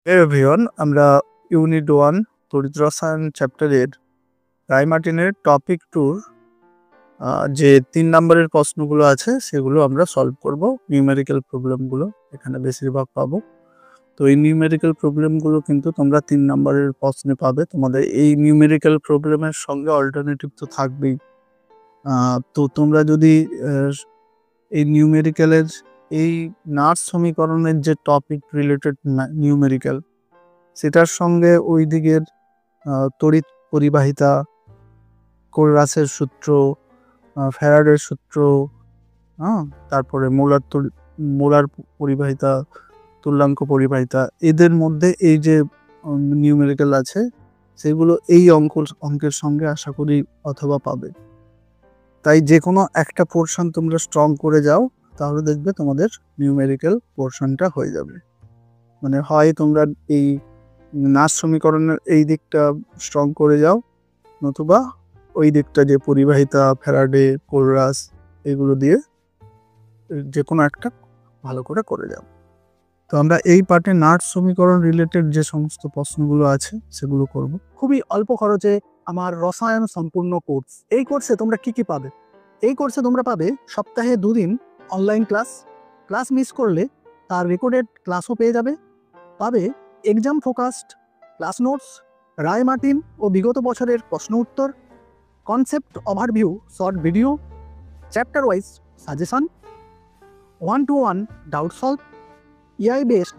Everyone, আমরা unit 1 তড়িৎ রসায়ন চ্যাপ্টারের রায়-মার্টিনের টপিক 2 যে 3 নম্বরের প্রশ্নগুলো আছে সেগুলো আমরা সলভ করব। নিউমেরিক্যাল প্রবলেমগুলো এখানে বেশিরভাগ পাবো। তো এই নিউমেরিক্যাল প্রবলেমগুলো কিন্তু তোমরা 3 নম্বরের প্রশ্নে পাবে। তোমাদের এই নিউমেরিক্যাল প্রবলেমের সঙ্গে অল্টারনেটিভ তো থাকবেই। তো তোমরা যদি এই নিউমেরিক্যালের এই নার্স সমীকরণের যে টপিক রিলেটেড নিউমেরিক্যাল, সেটার সঙ্গে ওই দিকের তড়িৎ পরিবাহিতা, কোলরাসের সূত্র, ফ্যারাডের সূত্র, তারপরে মোলার পরিবাহিতা, তুল্যাঙ্ক পরিবাহিতা, এদের মধ্যে এই যে নিউমেরিক্যাল আছে সেগুলো এই অঙ্কের সঙ্গে আশা করি অথবা পাবে। তাই যে কোনো একটা পোর্শন তোমরা স্ট্রং করে যাও, তাহলে দেখবে তোমাদের নিউমেরিক্যাল পোর্শনটা হয়ে যাবে। মানে হয় তোমরা এই নার্স সমীকরণের এই দিকটা স্ট্রং করে যাও, নতুবা ওই দিকটা যে পরিবাহিতা, ফ্যারাডে, কোলরাস, এগুলো দিয়ে যে কোনো একটা ভালো করে যাও। তো আমরা এই পার্টে নার্স সমীকরণ রিলেটেড যে সমস্ত প্রশ্নগুলো আছে সেগুলো করব। খুবই অল্প খরচে আমার রসায়ন সম্পূর্ণ কোর্স। এই কোর্সে তোমরা কি পাবে? এই কোর্সে তোমরা পাবে সপ্তাহে 2 দিন অনলাইন ক্লাস মিস করলে তার রেকর্ডেড ক্লাসও পেয়ে যাবে। পাবে exam focused class notes, Ray Martin ও বিগত বছরের প্রশ্ন উত্তর, concept overview short video, chapter wise suggestion, 1-to-1 doubt solve, AI based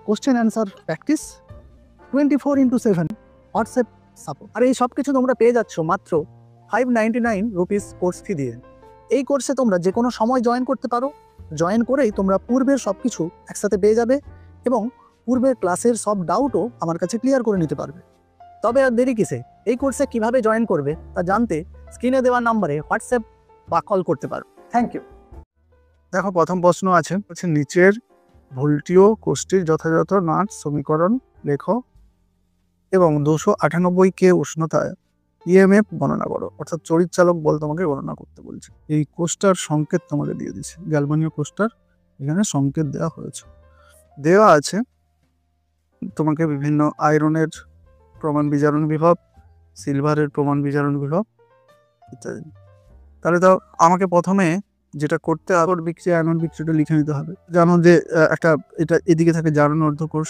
question answer practice, 24/7 WhatsApp support. আর এই সব কিছু তোমরা পেয়ে যাচ্ছ মাত্র 599 রুপিস কোর্স ফি দিয়ে। এই কোর্সে তোমরা যে কোনো সময় জয়েন করতে পারো। জয়েন করেই তোমরা পূর্বের সব কিছু একসাথে পেয়ে যাবে এবং পূর্বের ক্লাসের সব ডাউটও আমার কাছে ক্লিয়ার করে নিতে পারবে। তবে আর দেরি কিসে? এই কোর্সে কিভাবে জয়েন করবে তা জানতে স্ক্রিনে দেওয়া নাম্বারে হোয়াটসঅ্যাপ বা কল করতে পারো। Thank you. দেখো, প্রথম প্রশ্ন আছে নিচের ভোল্টীয় কোষ্ঠীর যথাযথ নার্স সমীকরণ লেখো এবং 298 কে উষ্ণতায় ইএমএফ গণনা করো। অর্থাৎ তড়িৎচালক বল তোমাকে গণনা করতে বলছে। এই কোষ্টার সংকেত তোমাকে দিয়ে দিচ্ছে, গ্যালভানীয় কোষ্টার এখানে সংকেত দেওয়া হয়েছে। দেওয়া আছে তোমাকে বিভিন্ন আয়রনের প্রমাণ বিজারণ বিভব, সিলভারের প্রমাণ বিজারণ বিভব ইত্যাদি। তাহলে তো আমাকে প্রথমে যেটা করতে হবে, বিক্রিয়া অ্যানোড বিক্রিয়াটা লিখে নিতে হবে। জানো যে একটা এটা এদিকে থাকে জারণ অর্ধকোষ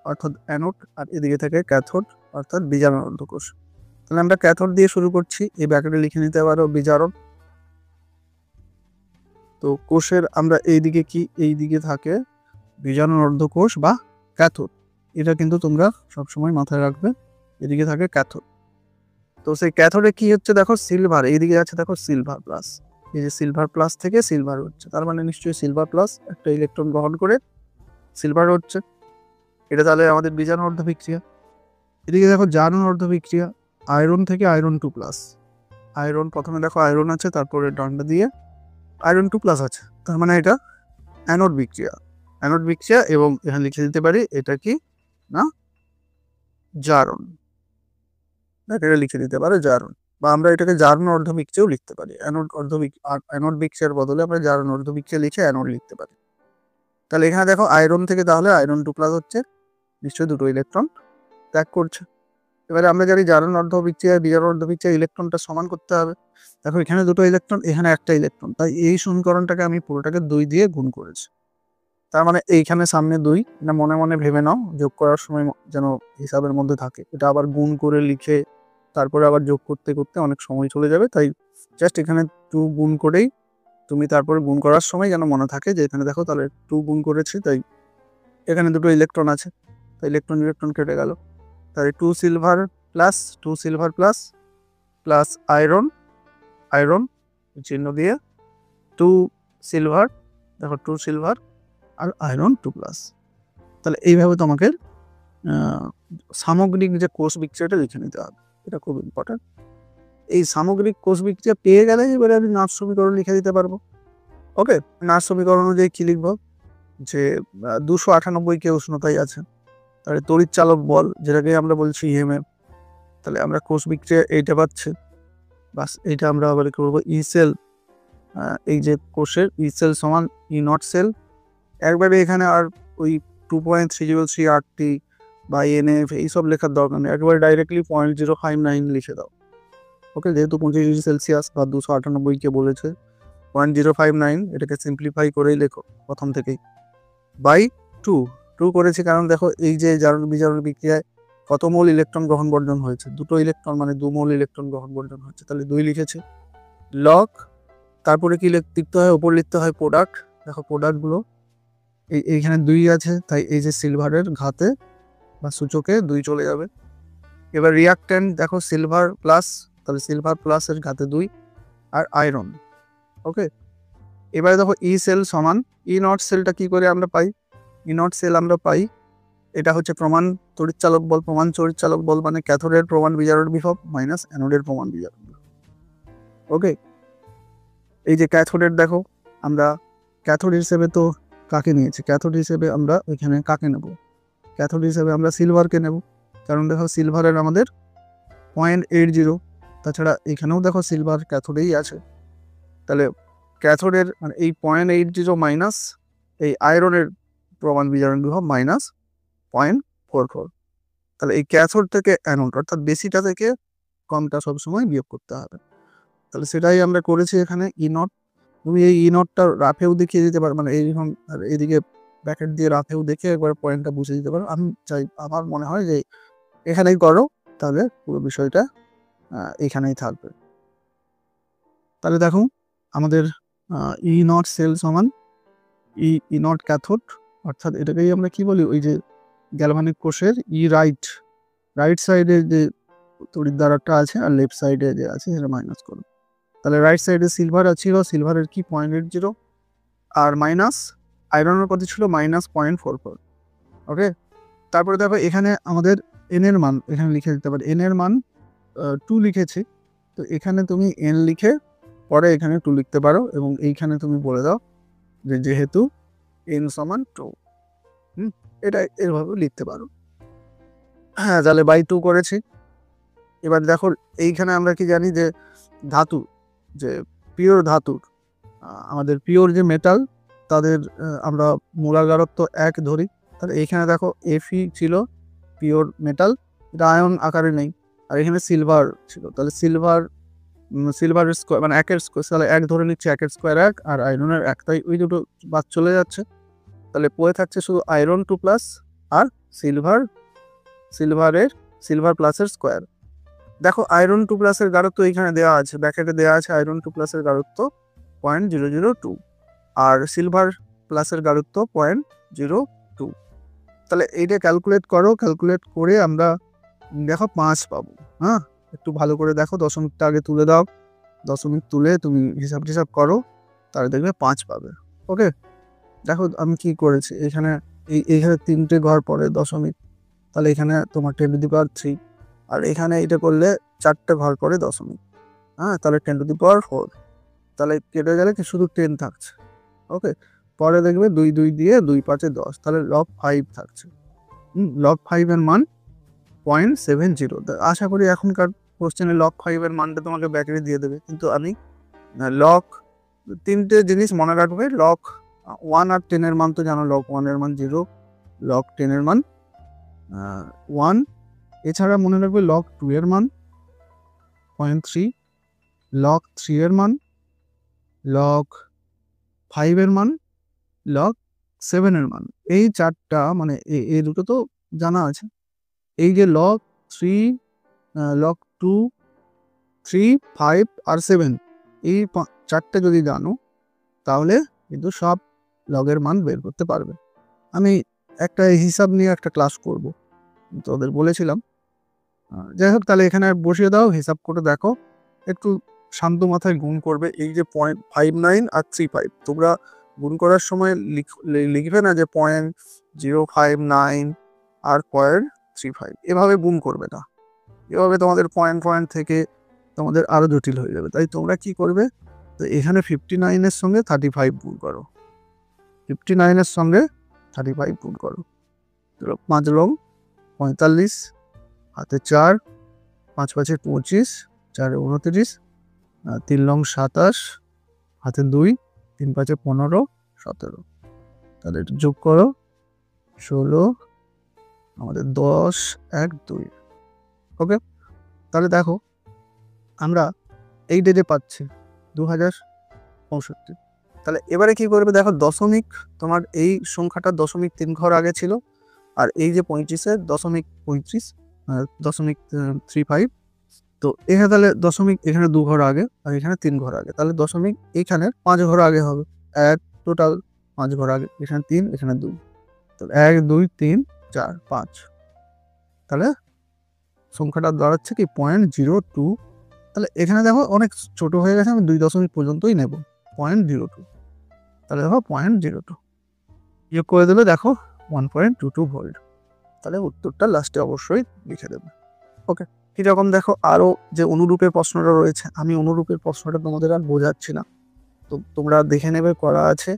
অর্থাৎ অ্যানোড, আর এদিকে থাকে ক্যাথোড অর্থাৎ বিজারণ অর্ধকোষ। তাহলে আমরা ক্যাথোড দিয়ে শুরু করছি, এই ব্র্যাকেটে লিখে নিতে পারো বিজারণ। তো কোষের আমরা এইদিকে কি, এইদিকে থাকে বিজারণ অর্ধকোষ বা ক্যাথোড। এটা কিন্তু তোমরা সবসময় মাথায় রাখবে, এদিকে থাকে ক্যাথোড। তো সেই ক্যাথোডে কি হচ্ছে দেখো, সিলভার, এইদিকে আছে দেখো সিলভার প্লাস, এই যে সিলভার প্লাস থেকে সিলভার হচ্ছে, তার মানে নিশ্চয়ই সিলভার প্লাস একটা ইলেকট্রন গ্রহণ করে সিলভার হচ্ছে। এটা তাহলে আমাদের বিজারণ অর্ধ বিক্রিয়া। এদিকে দেখো জারণ অর্ধ বিক্রিয়া, আয়রন থেকে আয়রন 2+। আয়রন প্রথমে দেখো আয়রন আছে, তারপরে ডান্ডা দিয়ে আয়রন 2+ আছে, তার মানে এটা অ্যানোড বিক্রিয়া। অ্যানোড বিক্রিয়া এবং এখানে লিখে দিতে পারি এটা কি না জারণ, এটা লিখে দিতে পারে জারণ, বা আমরা এটাকে জারণ অর্ধ বিক্রিয়াও লিখতে পারি। অ্যানোড বিক্রিয়ার বদলে আমরা জারণ অর্ধ বিক্রিয়া লিখে অ্যানোড লিখতে পারি। তাহলে এখানে দেখো আয়রন থেকে তাহলে আয়রন 2+ হচ্ছে, নিশ্চয়ই দুটো ইলেকট্রন ত্যাগ করছে। এবারে আমরা জানি জারণ অর্ধ বিক্রিয়া বিজারণ অর্ধ বিক্রিয়া ইলেকট্রনটা সমান করতে হবে। দেখো এখানে দুটো ইলেকট্রন, এখানে একটা ইলেকট্রন, তাই এই সমীকরণটাকে আমি পুরোটাকে 2 দিয়ে গুণ করেছি। তার মানে এইখানে সামনে 2, না মনে মনে ভেবে নাও, যোগ করার সময় যেন হিসাবের মধ্যে থাকে। এটা আবার গুণ করে লিখে তারপরে আবার যোগ করতে করতে অনেক সময় চলে যাবে, তাই জাস্ট এখানে 2 গুণ করেই তুমি তারপরে গুণ করার সময় যেন মনে থাকে যে এখানে দেখো তাহলে 2 গুণ করেছি, তাই এখানে দুটো ইলেকট্রন আছে, তাই ইলেকট্রন কেটে গেল। তাই 2 সিলভার প্লাস প্লাস আয়রন চিহ্ন দিয়ে 2 সিলভার, দেখো 2 সিলভার আর আয়রন 2+। তাহলে এইভাবে তোমাকে সামগ্রিক যে কোষ বিক্রিয়াটা লিখে নিতে হবে, এটা খুব ইম্পর্টেন্ট। এই সামগ্রিক কোষ বিক্রিয়া পেয়ে গেলে এবারে আমি নার্স সমীকরণ লিখে দিতে পারবো। ওকে, নার্স সমীকরণ অনুযায়ী কি লিখবো, যে 298 কে উষ্ণতায় আছে, তাহলে তড়িৎ চালক বল যেটাকে আমরা বলছি ইএমএফ, তাহলে আমরা কোষ বিক্রিয়া এইটা পাচ্ছি, বাস এইটা আমরা আবার কি করবো, ই সেল, এই যে কোষের ই সেল সমান ই নট সেল। একবারে এখানে আর ওই 2.303 RT বা এনএফ এইসব লেখার দরকার নেই, একবারে ডাইরেক্টলি 0.059 লিখে দাও। ওকে, যেহেতু 25°C বা 298 কে বলেছে 0.059, এটাকে সিম্পলিফাই করেই লেখো প্রথম থেকেই বাই 2 করেছি, কারণ দেখো এই যে জারণ বিজারণ বিক্রিয়ায় কত মোল ইলেকট্রন গ্রহণ বর্জন হয়েছে, 2 ইলেকট্রন মানে 2 মোল ইলেকট্রন গ্রহণ বর্জন হয়েছে, তাহলে 2 লিখেছে। লগ, তারপরে কি লিখতে হয়, ওপর লিখতে হয় প্রোডাক্ট। দেখো প্রোডাক্টগুলো এইখানে 2 আছে, তাই এই যে সিলভারের ঘাতে বা সূচকে 2 চলে যাবে। এবার রিয়াক্ট্যান্ট দেখো সিলভার প্লাস, তাহলে সিলভার প্লাসের ঘাতে 2 আর আয়রন। ওকে, এবারে দেখো ই সেল সমান ই নট সেলটা কি করে আমরা পাই, ই নট সেল আমরা পাই, এটা হচ্ছে প্রমাণ তড়িৎচালক বল, প্রমাণ তড়িৎচালক বল মানে ক্যাথোডের প্রমাণ বিজারণ বিভব মাইনাস অ্যানোডের প্রমাণ বিজারণ বিভব। ওকে, এই যে ক্যাথোডের দেখো আমরা ক্যাথোড হিসেবে তো কাকে নিয়েছি, ক্যাথোড হিসেবে আমরা এখানে কাকে নেব, ক্যাথোড হিসেবে আমরা সিলভারকে নেব, কারণ দেখো সিলভারের আমাদের 0.80, তাছাড়া এখানেও দেখো সিলভার ক্যাথোডেই আছে, তাহলে ক্যাথোডের মানে এই 0.80 মাইনাস এই আয়রনের প্রমাণ বিজারণ বিভব মাইনাস 0.44, তাহলে এই ক্যাথোড থেকে অ্যানোড অর্থাৎ বেশিটা থেকে কমটা সবসময় বিয়োগ করতে হবে, তাহলে সেটাই আমরা করেছি এখানে ই নট। তুমি এই ই নটটা রাফেও দেখিয়ে দিতে পারো, মানে এইরকম এদিকে ব্যাকেট দিয়ে রাফেও দেখে একবার পয়েন্টটা বুঝে দিতে পারো, আমি চাই আমার মনে হয় যে এখানেই করো, তাহলে পুরো বিষয়টা এখানেই থাকবে। তাহলে দেখো আমাদের ই নট সেল সমান ই নট ক্যাথোড, অর্থাৎ এটাকেই আমরা কি বলি, ওই যে গ্যালভানিক কোষের ই রাইট সাইডে যে তড়িৎ দ্বারাটা আছে আর লেফট সাইডে যে আছে সেটা মাইনাস করো, তাহলে রাইট সাইডে সিলভার ছিল, সিলভারের কি 0.80 আর মাইনাস আয়রনের কত ছিল -0.44। ওকে, তারপরে দেখো এখানে আমাদের এন এর মান এখানে লিখে দিতে পারি, এন এর মান 2 লিখেছি, তো এখানে তুমি এন লিখে পরে এখানে 2 লিখতে পারো, এবং এইখানে তুমি বলে দাও যে যেহেতু এন সমান 2, এটা এভাবে লিখতে পারো। হ্যাঁ, তাহলে বাই 2 করেছি। এবার দেখো এইখানে আমরা কি জানি যে ধাতু, যে পিওর ধাতুর আমাদের পিওর যে মেটাল তাদের আমরা মোলার গারত্ব 1 ধরি, তাহলে এইখানে দেখো এফই ছিল পিওর মেটাল, এটা আয়ন আকারে নেই, আর এখানে সিলভার ছিল, তাহলে সিলভারের স্কোয়ার মানে 1 স্কোয়ার, তাহলে 1 ধরে নিচ্ছে, 1 স্কোয়ার 1 আর আয়রনের 1, তাই ওই দুটো বাদ চলে যাচ্ছে, তাহলে পড়ে থাকছে শুধু আয়রন 2 প্লাস আর সিলভার প্লাসের স্কোয়ার। দেখো আয়রন 2 প্লাসের গাঢ়ত্ব এইখানে দেওয়া আছে, ব্র্যাকেটে দেওয়া আছে আয়রন 2 প্লাসের গাঢ়ত্ব 0.002 আর সিলভার প্লাসের গাঢ়ত্ব 0.02, তাহলে এইটা ক্যালকুলেট করো, ক্যালকুলেট করে আমরা দেখো 5 পাবো। হ্যাঁ, একটু ভালো করে দেখো, দশমিকটা আগে তুলে দাও, দশমিক তুলে তুমি হিসাব করো, তাহলে দেখবে 5 পাবে। ওকে, দেখো আমি কি করেছি, এখানে এইখানে 3টে ঘর পরে দশমিক, তাহলে এখানে তোমার 10⁻³ আর এখানে এটা করলে 4টে ঘর পরে দশমিক, হ্যাঁ, তাহলে 10⁻⁴, তাহলে কেটে গেলে কি শুধু 10 থাকছে। ওকে, পরে দেখবে 2 2 দিয়ে 2 5 10, তাহলে লগ 5 থাকছে। লগ 5 এর মান 0.70, আশা করি এখনকার কোশ্চেনে লগ 5 এর মানটা তোমাকে ব্যাকেটে দিয়ে দেবে, কিন্তু আমি লগ 3টে জিনিস মনে রাখবে, লগ 1 আর 10 এর মান তো জানো, লগ 1 এর মান 0, লগ 10 এর মান 1, এছাড়া মনে রাখবে লগ 2 এর মান 0.3, লগ 3 এর মান, লগ 5 এর মান, লগ 7 এর মান, এই 4টা মানে এই দুটো তো জানা আছে, এই যে লগ 3, লগ 2, 3, 5 আর 7, এই 4টে যদি জানো তাহলে কিন্তু সব লগের মান বের করতে পারবে। আমি একটা হিসাব নিয়ে একটা ক্লাস করব, তোদের বলেছিলাম, যাই হোক, তাহলে এখানে বসিয়ে দাও, হিসাব করে দেখো, একটু শান্ত মাথায় গুণ করবে, এই যে 0.59 আর 35 তোমরা গুণ করার সময় লিখবে না যে 0.059 আর 0.35, এভাবে গুণ করবে না, এভাবে তোমাদের পয়েন্ট থেকে তোমাদের আরো জটিল হয়ে যাবে, তাই তোমরা কি করবে, তো এখানে 59 এর সঙ্গে 35 গুণ করো, 59 এর সঙ্গে 35 গুণ করো, 5 লং 45, হাতে 4, 5 5 25, 4 29, 3 লং 27, হাতে 2, 3 5 15, 17, তাহলে এটা যোগ করো, 16, আমাদের 10, 1, 2। ওকে, তাহলে দেখো আমরা এই ডেটে পাচ্ছি 2065। তাহলে এবারে কি করবে দেখো, দশমিক তোমার এই সংখ্যাটা 0.3 ঘর আগে ছিল, আর এই যে 35-এর 0.35, তো এখানে তাহলে দশমিক এখানে 2 ঘর আগে আর এখানে 3 ঘর আগে, তাহলে দশমিক এখানে 5 ঘর আগে হবে। টোটাল 5 ঘর আগে, এখানে 3 এখানে 2, তাহলে 1, 2, 3, 4, 5। তাহলে সংখ্যাটা দাঁড়াচ্ছে কি 0.02। তাহলে এখানে দেখো অনেক ছোট হয়ে গেছে, আমি 2 দশমিক পর্যন্তই নেব, 0.02। তাহলে দেখো 0.02 যোগ করে দিলে দেখো 1.22 ভোল্ট। তাহলে উত্তরটা লাস্টে অবশ্যই লিখে দেবে। ওকে, এরকম দেখো আরও যে অনুরূপের প্রশ্নটা রয়েছে, আমি অনুরূপের প্রশ্নটা তোমাদের আর বোঝাচ্ছি না, তো তোমরা দেখে নেবে করা আছে।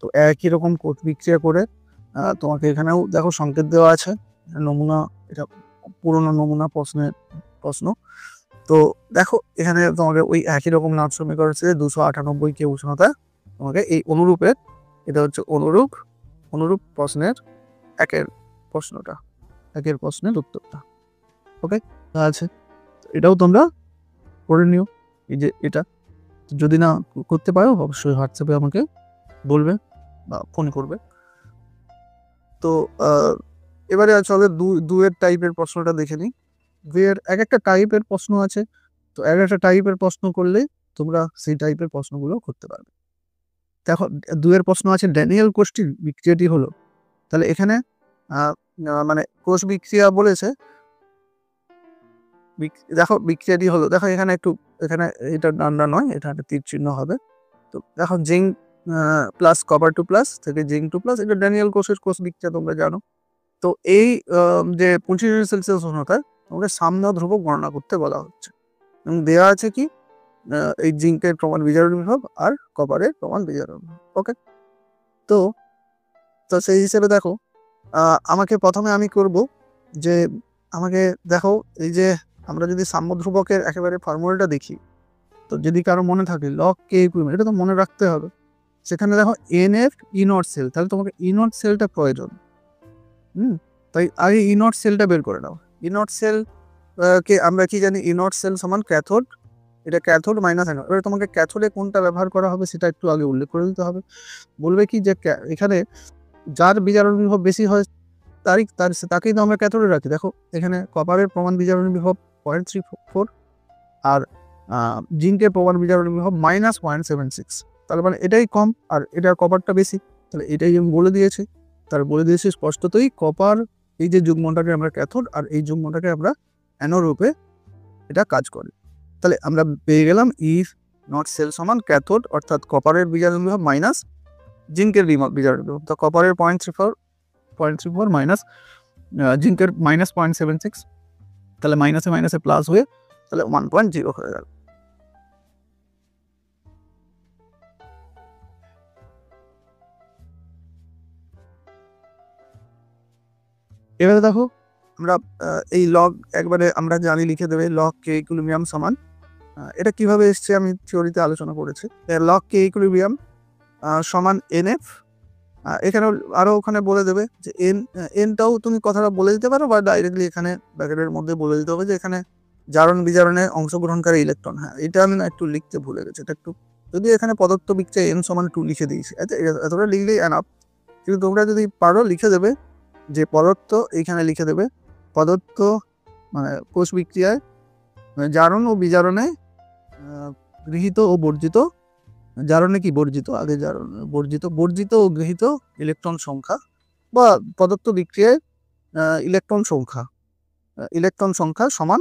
তো একই রকম কোষ বিক্রিয়া করে তোমাকে এখানেও দেখো সংকেত দেওয়া আছে, নমুনা, এটা পুরোনো নমুনা প্রশ্ন। তো দেখো এখানে তোমাকে ওই একই রকম নাম সমীকরণ হচ্ছে 298 কে উষ্ণতা, তোমাকে এই অনুরূপের, এটা হচ্ছে অনুরূপ প্রশ্নের একের প্রশ্নের উত্তরটা। ওকে, আছে, এটাও তোমরা করে নিও। এই যে এটা যদি না করতে পারো অবশ্যই হোয়াটসঅ্যাপে আমাকে বলবে বা ফোন করবে। তো এবারে চলে দুয়ের টাইপের প্রশ্নটা দেখে নিই। দুয়ের এক একটা টাইপের প্রশ্ন আছে, তো এক একটা টাইপের প্রশ্ন করলে তোমরা সেই টাইপের প্রশ্নগুলো করতে পারবে। দেখো দুয়ের প্রশ্ন আছে ড্যানিয়েল কোষটির বিক্রিয়াটি হলো, তাহলে এখানে মানে কোষ বিক্রিয়া বলেছে, দেখো বিক্রিয়াটি হলো, দেখো এখানে এটা ডান্ডা নয়, এটা একটা তীর চিহ্ন হবে। তো দেখো জিঙ্ক প্লাস কপার 2+ থেকে জিঙ্ক 2+, এটা ড্যানিয়েল কোষের কোষ বিক্রিয়া তোমরা জানো। তো এই যে 25°C উষ্ণতায় তোমাকে সাম্য ধ্রুবক গণনা করতে বলা হচ্ছে, এবং দেওয়া আছে কি এই জিঙ্কের প্রমাণ বিজারণ বিভব আর কপারের প্রমাণ বিজারণ বিভব। ওকে, তো সেই হিসেবে দেখো আমাকে প্রথমে আমি করব যে আমাকে দেখো এই যে আমরা যদি সাম্য ধ্রুবকের একেবারে ফর্মুলাটা দেখি, তো যদি কারো মনে থাকে লগ কে ইকুইভ্যালেন্ট, এটা তো মনে রাখতে হবে। সেখানে দেখো এন এফ ইনট সেল, তাহলে তোমাকে ইনট সেলটা প্রয়োজন। তাই আগে ইনট সেলটা বের করে নাও। ইনট সেল কে আমরা কি জানি, ইনট সেল সমান ক্যাথোড, এটা ক্যাথোড মাইনাস অ্যানোড। এবার তোমাকে ক্যাথোডে কোনটা ব্যবহার করা হবে সেটা একটু আগে উল্লেখ করে দিতে হবে। বলবে কি যে এখানে যার বিজারণ বিভব বেশি হয় তাকেই তো আমরা ক্যাথোডে রাখি। দেখো এখানে কপারের প্রমাণ বিজারণ বিভব 0.34 আর জিঙ্কের প্রমাণ বিজারণ বিভব -0.76, তাহলে মানে এটাই কম আর এটা কপারটা বেশি, তাহলে এটাই আমি বলে দিয়েছি। তাহলে বলে দিয়েছি স্পষ্টতই কপার এই যে যুগ্মটাকে আমরা ক্যাথোড আর এই যুগ্মটাকে আমরা অ্যানোড রূপে এটা কাজ করে। তাহলে আমরা পেয়ে গেলাম ইফ নট সেল সমান ক্যাথোড, অর্থাৎ কপারের বিজারণ বিভব মাইনাস জিঙ্কের বিজারণ বিভব। তো কপারের 0.34 মাইনাস জিঙ্কের -0.76, তাহলে মাইনাসে মাইনাসে প্লাস হয়ে তাহলে 1.0 হয়ে গেল। এবারে দেখো আমরা এই লগ একবারে আমরা জানি লিখে দেবে লগ কে ইকুইলিব্রিয়াম সমান, এটা কিভাবে এসছে আমি থিওরিতে আলোচনা করেছি। লগ কে ইকুইলিব্রিয়াম সমান এনএফ, এখানে আরো ওখানে বলে দেবে যে এনটাও তুমি কথাটা বলে দিতে পারো বা ডাইরেক্টলি এখানে ব্র্যাকেটের মধ্যে বলে দিতে হবে যে এখানে জারণ বিজারণে অংশগ্রহণকারী ইলেকট্রন। হ্যাঁ, এটা আমি না একটু লিখতে ভুলে গেছি, এটা একটু যদি এখানে পদার্থ বিক্রিয়া n সমান 2 লিখে দিয়েছি, এতটা লিখলেই এনাফ। কিন্তু তোমরা যদি পারো লিখে দেবে যে পদার্থ, এইখানে লিখে দেবে পদার্থ মানে কোষ বিক্রিয়ায় জারণ ও বিজারণে গৃহীত ও বর্জিত, জারণে কি বর্জিত, আগে জারণ বর্জিত ও গৃহীত ইলেকট্রন সংখ্যা বা পদার্থ বিক্রিয়ায় ইলেকট্রন সংখ্যা সমান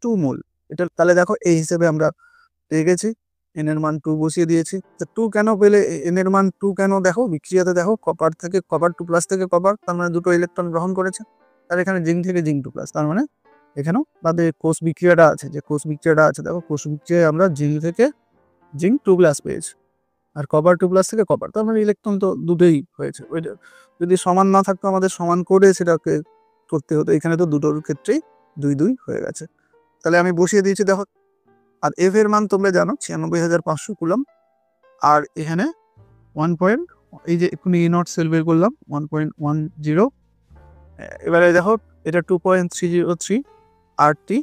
2 মোল। এটা তাহলে দেখো এই হিসেবে আমরা পেয়ে গেছি, এন এর মান 2 বসিয়ে দিয়েছি। তো 2 কেন পেলে, এন এর মান 2 কেন, দেখো বিক্রিয়াতে দেখো কপার 2+ থেকে কপার, তার মানে দুটো ইলেকট্রন গ্রহণ করেছে, আর এখানে জিঙ্ক থেকে জিঙ্ক 2+, তার মানে এখানেও বাদে কোষ বিক্রিয়াটা আছে, দেখো কোষ বিক্রিয়ায় আমরা জিঙ্ক থেকে জিঙ্ক 2+ পেয়েছি আর কপার 2+ থেকে কপার, তার মানে ইলেকট্রন তো দুটোই হয়েছে। ওইটা যদি সমান না থাকতো আমাদের সমান করে সেটাকে করতে হতো, এখানে তো দুটোর ক্ষেত্রেই 2 হয়ে গেছে। তাহলে আমি বসিয়ে দিয়েছি দেখো, আর এফ এর মান তোমরা জানো 96,500 কুলম, আর এখানে 1 পয়েন্ট এই যে এক্ষুনি নট সেল বের করলাম 1.10, এবারে দেখো এটা 2.303, আর টি,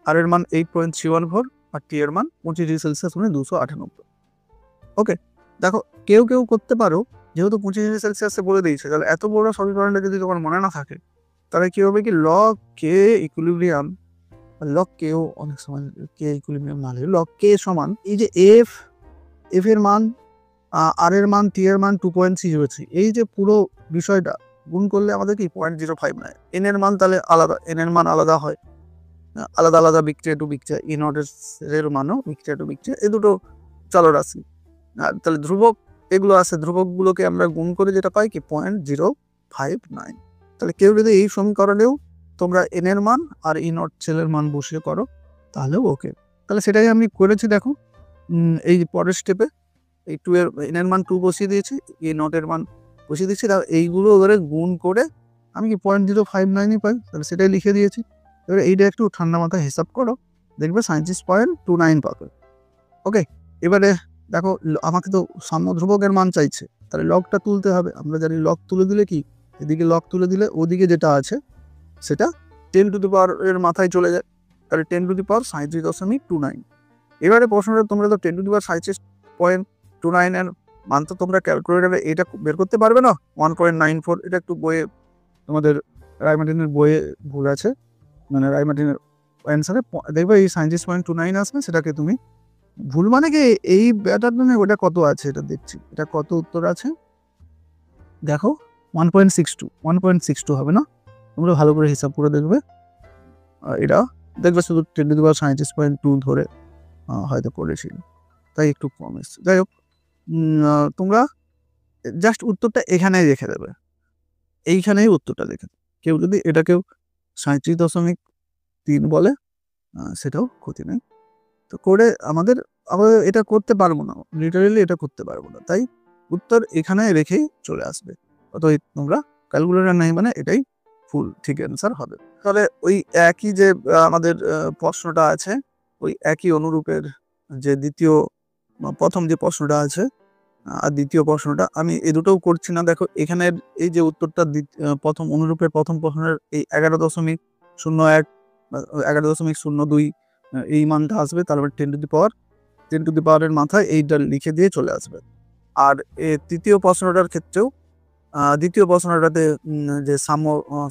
আর এর মান 8.314, আর টি এর মান 25 ডিগ্রি সেলসিয়াস মানে 298। ওকে, দেখো কেউ কেউ করতে পারো, যেহেতু 25 ডিগ্রি সেলসিয়াসে বলে দিয়েছে, তাহলে এত বড় সমীকরণটা যদি তোমার মনে না থাকে, তাহলে কি হবে কি লগ কে ইকুইলিব্রিয়াম, লগ কেও অনেক সময় কে ইকুইলিব্রিয়াম না হলে লগ কে সমান এই যে এফ এর মান, আর এর মান, টি এর মান 2.303, এই যে পুরো বিষয়টা গুণ করলে আমাদের কি 0.05 এন এর মান তাহলে আলাদা, এন এর মান আলাদা হয়, আলাদা আলাদা বিক্রিয়া টু বিক্রিয়া, ই নটের মানও বিক্রিয়া টু বিক্রিয়া, এই দুটো চলরাশি। আর তাহলে ধ্রুবক এগুলো আছে, ধ্রুবকগুলোকে আমরা গুণ করে যেটা পাই কি 0.059। তাহলে কেউ যদি এই সমীকরণেও তোমরা এন এর মান আর ই নট সেলের মান বসিয়ে করো তাহলেও ওকে। তাহলে সেটাই আমি করেছি। দেখো এই পরের স্টেপে এই 2 এর এন এর মান 2 বসিয়ে দিয়েছি, ই নটের মান বসিয়ে দিচ্ছি, তাহলে এইগুলো ধরে গুণ করে আমি কি 0.059ই পাই, তাহলে সেটাই লিখে দিয়েছি। এবারে এইটা একটু ঠান্ডা মাথায় হিসাব করো, দেখবে 37.29 পাবে। ওকে, এবারে দেখো আমাকে তো সাম্য ধ্রুবকের মান চাইছে, তাহলে লগটা তুলতে হবে। আমরা জানি লগ তুলে দিলে কি, এদিকে লগ তুলে দিলে ওদিকে যেটা আছে সেটা 10 টু দি পাওয়ার এর মাথায় চলে যায়, তাহলে 10 টু দি পাওয়ার 37.29। এবারে প্রশ্নটা তোমরা তো 10 টু দি পাওয়ার 37.29 এর মান তো তোমরা ক্যালকুলেটারে এটা বের করতে পারবে না, 1.94। এটা একটু বইয়ে তোমাদের রায়মার্টিনের বইয়ে ভুল আছে, মানে রায়মার্টিনের অ্যান্সারে দেখবে এই 37.29 আসবে, সেটাকে তুমি ভুল মানে কি এই ব্যাটার মানে ওটা কত আছে এটা দেখছি, এটা কত উত্তর আছে দেখো 1.62 হবে না, তোমরা ভালো করে হিসাব করে দেখবে। এটা দেখবে শুধু 10 টু দি পাওয়ার 37.2 ধরে হয়তো করেছিল, তাই একটু কম এসছে। যাই হোক, তোমরা জাস্ট উত্তরটা এখানেই রেখে দেবে, এইখানেই উত্তরটা রেখে দেবে। কেউ যদি এটাকেও 37.3 বলে সেটাও ক্ষতি নেই। তো করে আমাদের এটা করতে পারবো না, লিটারেলি এটা করতে পারবো না, তাই উত্তর এখানে রেখেই চলে আসবে। অতএব তোমরা ক্যালকুলেটর নেই মানে এটাই ফুল ঠিক অ্যান্সার হবে। তাহলে ওই একই যে আমাদের প্রশ্নটা আছে, ওই একই অনুরূপের যে প্রথম যে প্রশ্নটা আছে আর দ্বিতীয় প্রশ্নটা, আমি এই দুটোও করছি না। দেখো এখানের এই যে উত্তরটা প্রথম অনুরূপের প্রথম প্রশ্নের এই 11.01 11.02 এই মানটা আসবে, তারপর 10 টু দি পাওয়ারের মাথায় এইটা লিখে দিয়ে চলে আসবে। আর তৃতীয় প্রশ্নটার ক্ষেত্রেও দ্বিতীয় প্রশ্নটাতে যে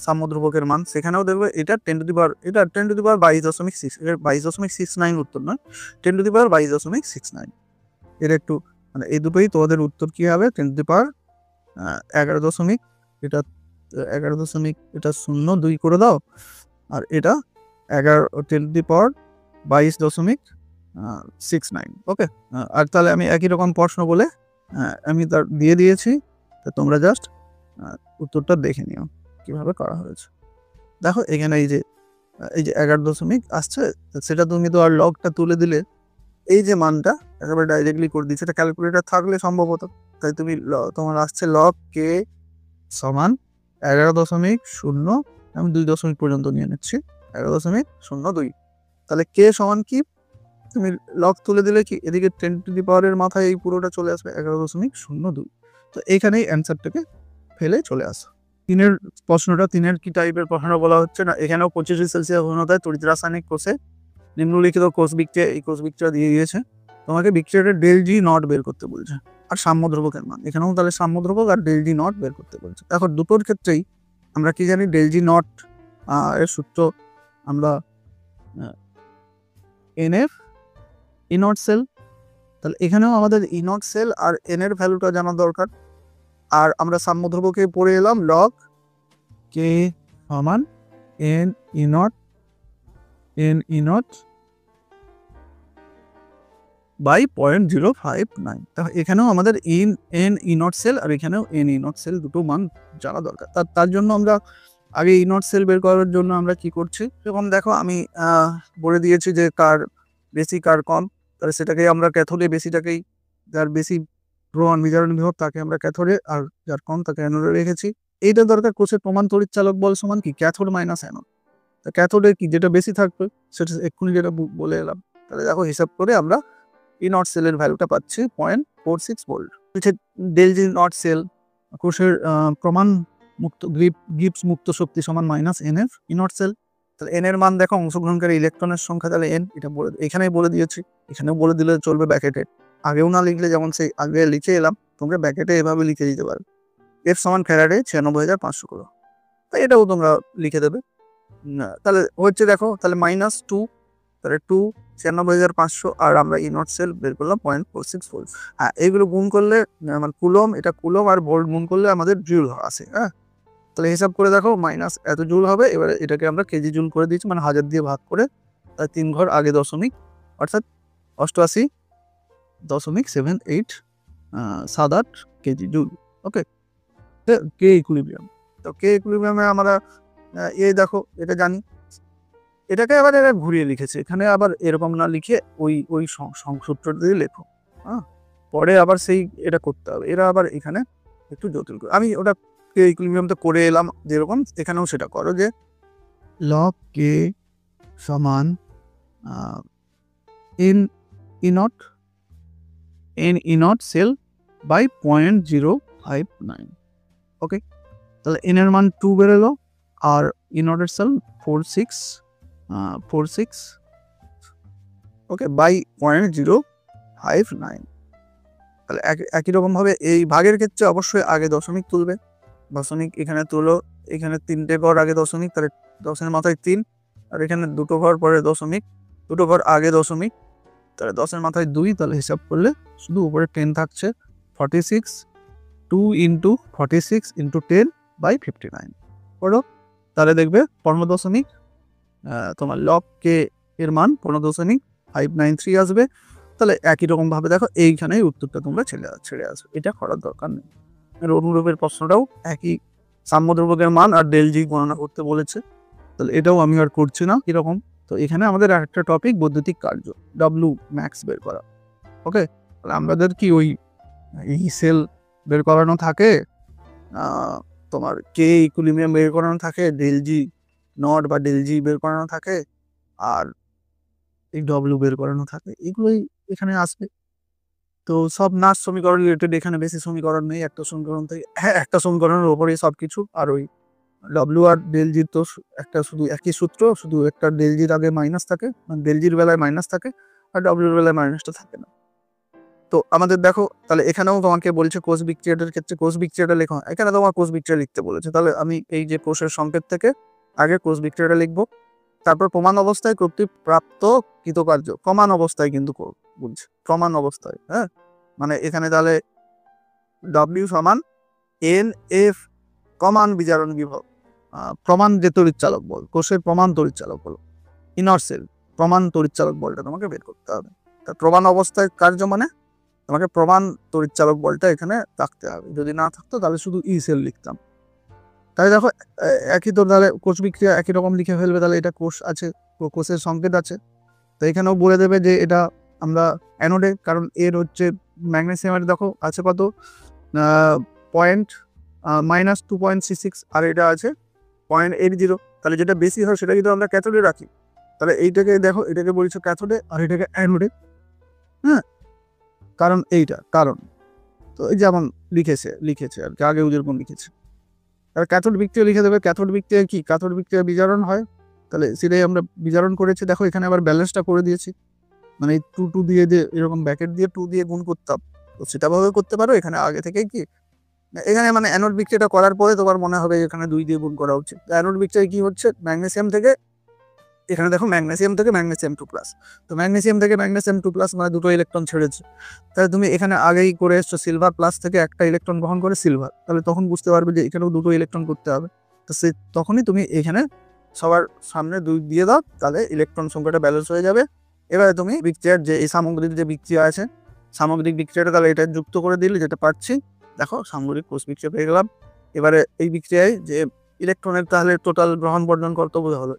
সাম্য ধ্রুবকের মান, সেখানেও দেখবে এটা 10 টু দি পাওয়ার, এটা 10 টু দি পাওয়ার 22.6, এটা 22.69 উত্তর নয়, 10 টু দি পাওয়ার 22.69। এর একটু মানে এই দুটোই তোমাদের উত্তর কি হবে, 10 টু দি পাওয়ার 11 এটা 11.02 করে দাও, আর এটা 10 টু দি পাওয়ার 22.69। ওকে, আর তাহলে আমি একই রকম প্রশ্ন বলে আমি তার দিয়ে দিয়েছি, তো তোমরা জাস্ট উত্তরটা দেখে নিও কিভাবে করা হয়েছে। দেখো এখানে এই যে 11 আসছে, সেটা তুমি তো আর লগটা তুলে দিলে এই যে মানটা একেবারে ডাইরেক্টলি করে দিচ্ছে, এটা ক্যালকুলেটর থাকলে সম্ভবত, তাই তুমি তোমার আসছে লগ কে সমান 11.0, আমি 2 পর্যন্ত নিয়ে নিচ্ছি, 11.02। তাহলে কে সমান কি, তুমি লগ তুলে দিলে কি এদিকে 10 টু দি পাওয়ারের মাথায় এই পুরোটা চলে আসবে 11.02। তো এইখানেই অ্যান্সারটাকে ফেলে চলে আসো। তিনের কি টাইপের প্রশ্ন বলা হচ্ছে না, এখানেও 25 ডিগ্রি সেলসিয়াস উষ্ণতায় তড়িৎ রাসায়নিক কোষে নিম্নলিখিত কোষ বিক্রিয়া, এই কোষ বিক্রিয়া দিয়ে দিয়েছে, তোমাকে বিক্রিয়াটা ডেল জি নট বের করতে বলছে, আর সাম্য ধ্রুবকের মান, এখানেও তাহলে সাম্য ধ্রুবক আর ডেল জি নট বের করতে বলছে। এখন দুটোর ক্ষেত্রেই আমরা কি জানি, ডেল জি নট এর সূত্র আমরা N F E naught cell, তাহলে এখানেও আমাদের ই নট সেল আর এন এর ভ্যালুটা জানা দরকার। আর আমরা সাম্য ধ্রুবকে পড়ে এলাম লগ কে সমান এন ই নট বাই 0.059। তাহলে এখানেও আমাদের এন ই নট সেল আর এখানেও এন ই নট সেল দুটো মান জানা দরকার। তার জন্য আমরা আগে ই নট সেল বের করার জন্য আমরা কি করছি, যখন দেখো আমি বলে দিয়েছি যে কার বেশি কার কম, তাহলে সেটাকে আমরা ক্যাথোডে, বেশিটাকেই যার বেশি প্রমাণ বিজারণ বিভব তাকে আমরা ক্যাথোডে, আর যার কম তাকে অ্যানোডে রেখেছি। এইটা দরকার, কোষের প্রমাণ তড়িৎচালক বল সমান কি ক্যাথোড মাইনাস অ্যানোড। তা ক্যাথোডে কি যেটা বেশি থাকবে সেটা এক্ষুনি যেটা বলে এলাম। তাহলে দেখো হিসাব করে আমরা ই নট সেলের ভ্যালুটা পাচ্ছি 0.46 volt. Del G naught cell কোষের প্রমাণ মুক্ত গিবস মুক্ত শক্তি সমান মাইনাস NF ইনট সেল। তাহলে এন এর মান দেখো অংশগ্রহণকারী ইলেকট্রনের সংখ্যা, তাহলে এন এটা এখানেই বলে দিয়েছি, এখানেও বলে দিলে চলবে ব্যাকেটে, আগেও না লিখলে যেমন সেই আগে লিখে এলাম তোমরা ব্যাকেটে এভাবে লিখে দিতে পারো। এফ সমান ফ্যারাডে 96,500 কিলো, তাই এটাও তোমরা লিখে দেবে। তাহলে হচ্ছে দেখো, তাহলে -2, তাহলে 2 96,500, আর আমরা ইনট সেল বের করলাম 0.46 ভোল্ট। হ্যাঁ, এইগুলো গুণ করলে মানে কুলম, এটা কুলম আর ভোল্ট গুণ করলে আমাদের জুল আসে। হ্যাঁ, তাহলে হিসাব করে দেখো মাইনাস এত জুল হবে। এবারে এটাকে আমরা কেজি জুল করে দিয়েছি, মানে 1000 দিয়ে ভাগ করে, তাই 3 ঘর আগে দশমিক, অর্থাৎ 88.78 কেজি জুল। ওকে, কে ইকুইলিব্রিয়াম। তো কে ইকুইলিব্রিয়ামে আমরা এই দেখো এটা জানি, এটাকে আবার এরা ঘুরিয়ে লিখেছে, এখানে আবার এরকম না লিখে ওই সূত্র দিয়ে লেখো। হ্যাঁ, পরে আবার সেই এটা করতে হবে, এরা আবার এখানে একটু জটিল করে, আমি ওটা কে ইকুইলিব্রিয়ামটা করে এলাম যেরকম, এখানেও সেটা করো যে লগ কে সমান এন ইনট সেল বাই 0.059। ওকে, তাহলে এন এর মান 2 বেরোলো, আর ইনটের সেল 46, ওকে, বাই 0.059। তাহলে একই রকমভাবে এই ভাগের ক্ষেত্রে অবশ্যই আগে দশমিক তুলবে, দশমিক এখানে তুলো, এখানে 3টে ঘর আগে দশমিক, তাহলে 10-এর মাথায় 3, আর এখানে 2টো ঘর পরে দশমিক, 2টো ঘর আগে দশমিক, তাহলে 10-এর মাথায় 2, তাহলে হিসাব করলে শুধু উপরে 10 থাকছে, 46, 2 × 46 × 10/59 করো, তাহলে দেখবে 15 দশমিক তোমার লব কে এর মান 15.593 আসবে। তাহলে একই রকম ভাবে দেখো এইখানে উত্তরটা তোমরা ছেড়ে আসো, এটা করার দরকার নেই। এর অনুরূপের প্রশ্নটাও একই সাম্যদ্রব্যকের মান আর ডেল জি গণনা করতে বলেছে, তাহলে এটাও আমি আর করছি না এরকম। তো এখানে আমাদের একটা টপিক বৈদ্যুতিক কার্য W ম্যাক্স বের করা। ওকে, তাহলে আমাদের কি ওই সেল বের করানো থাকে, তোমার কে ইকুইলিব্রিয়াম বের করানো থাকে, ডেল জি নট বা ডেল জি বের করানো থাকে, আর এই ডব্লিউ বের করানো থাকে, এগুলোই এখানে আসবে। তো সব নাচ সমীকরণ রিলেটেড, এখানে বেশি সমীকরণ নেই, একটা সমীকরণ থেকে একটা সমীকরণের ওপরেই সব কিছু। আর ওই ডব্লিউ আর ডেল জির তো একটা শুধু একই সূত্র, শুধু একটা ডেল জির আগে মাইনাস থাকে, মানে ডেল জির বেলায় মাইনাস থাকে, আর ডব্লিউর বেলায় মাইনাসটা থাকে না। তো আমাদের দেখো, তাহলে এখানেও তোমাকে বলছে কোষ বিক্রিয়াটার ক্ষেত্রে কোষ বিক্রিয়াটা লেখো, এখানে তোমার কোষ বিক্রিয়া লিখতে বলেছে, তাহলে আমি এই যে কোষের সংকেত থেকে আগে কোষ বিক্রিয়াটা লিখবো, তারপর প্রমাণ অবস্থায় কর্তৃক প্রাপ্ত কৃতকার্য, প্রমাণ অবস্থায় কিন্তু বলছে, প্রমাণ অবস্থায়। হ্যাঁ, মানে এখানে তাহলে ডব্লিউ সমান NF প্রমাণ বিজারণ বিভব, প্রমাণ যে তড়িৎচালক বল, কোষের প্রমাণ তড়িৎচালক বল, ইনট সেল প্রমাণ তড়িৎচালক বলটা তোমাকে বের করতে হবে। তা প্রমাণ অবস্থায় কার্য মানে তোমাকে প্রমাণ তড়িৎচালক বলটা এখানে রাখতে হবে, যদি না থাকতো তাহলে শুধু ই সেল লিখতাম। তাহলে দেখো একই তো, তাহলে কোষ বিক্রিয়া একই রকম লিখে ফেলবে, তাহলে এটা কোষ আছে, কোষের সংকেত আছে, তো এখানেও বলে দেবে যে এটা আমরা অ্যানোডে, কারণ এর হচ্ছে ম্যাগনেসিয়ামের দেখো আছে কত -2.36, আর এটা আছে 0.80, তাহলে যেটা বেশি হয় সেটা কিন্তু আমরা ক্যাথোডে রাখি, তাহলে এইটাকে দেখো, এটাকে বলছো ক্যাথোডে আর এটাকে অ্যানোডে। হ্যাঁ, কারণ এইটা কারণ, তো এই যেমন লিখেছে আর কি, আগে যেরকম লিখেছে। আর ক্যাথোড বিক্রিয়া লিখে দেবে, ক্যাথোড বিক্রিয়া কি, ক্যাথোড বিক্রিয়া বিজারণ হয়, তাহলে সেটাই আমরা বিজারণ করেছি। দেখো এখানে আবার ব্যালেন্সটা করে দিয়েছি, মানে 2 দিয়ে এরকম ব্যাকেট দিয়ে 2 দিয়ে গুণ করতাম, তো সেটা ভাবে করতে পারো। এখানে আগে থেকে কি, এখানে মানে অ্যানোড বিক্রিয়াটা করার পরে তোমার মনে হবে এখানে 2 দিয়ে গুণ করা উচিত। অ্যানোড বিক্রিয়া কি হচ্ছে, ম্যাগনেসিয়াম থেকে, এখানে দেখো ম্যাগনেসিয়াম থেকে ম্যাগনেসিয়াম 2+, তো ম্যাগনেসিয়াম থেকে ম্যাগনেসিয়াম 2+, মানে দুটো ইলেকট্রন ছেড়েছে, তাহলে তুমি এখানে আগেই করে এসছো সিলভার প্লাস থেকে একটা ইলেকট্রন গ্রহণ করে সিলভার, তাহলে তখন বুঝতে পারবে যে এখানেও দুটো ইলেকট্রন করতে হবে, তো তখনই তুমি এখানে সবার সামনে 2 দিয়ে দাও, তাহলে ইলেকট্রন সংখ্যাটা ব্যালেন্স হয়ে যাবে। এবারে তুমি বিক্রিয়ার যে এই সামগ্রিক যে বিক্রিয়া আছে, সামগ্রিক বিক্রিয়াটা তাহলে এটা যুক্ত করে দিলে যেটা পাচ্ছি, দেখো সামগ্রিক কোষ বিক্রিয়া পেয়ে গেলাম। এবারে এই বিক্রিয়ায় যে ইলেকট্রনের তাহলে টোটাল গ্রহণ বর্জন কর্তব্য হলো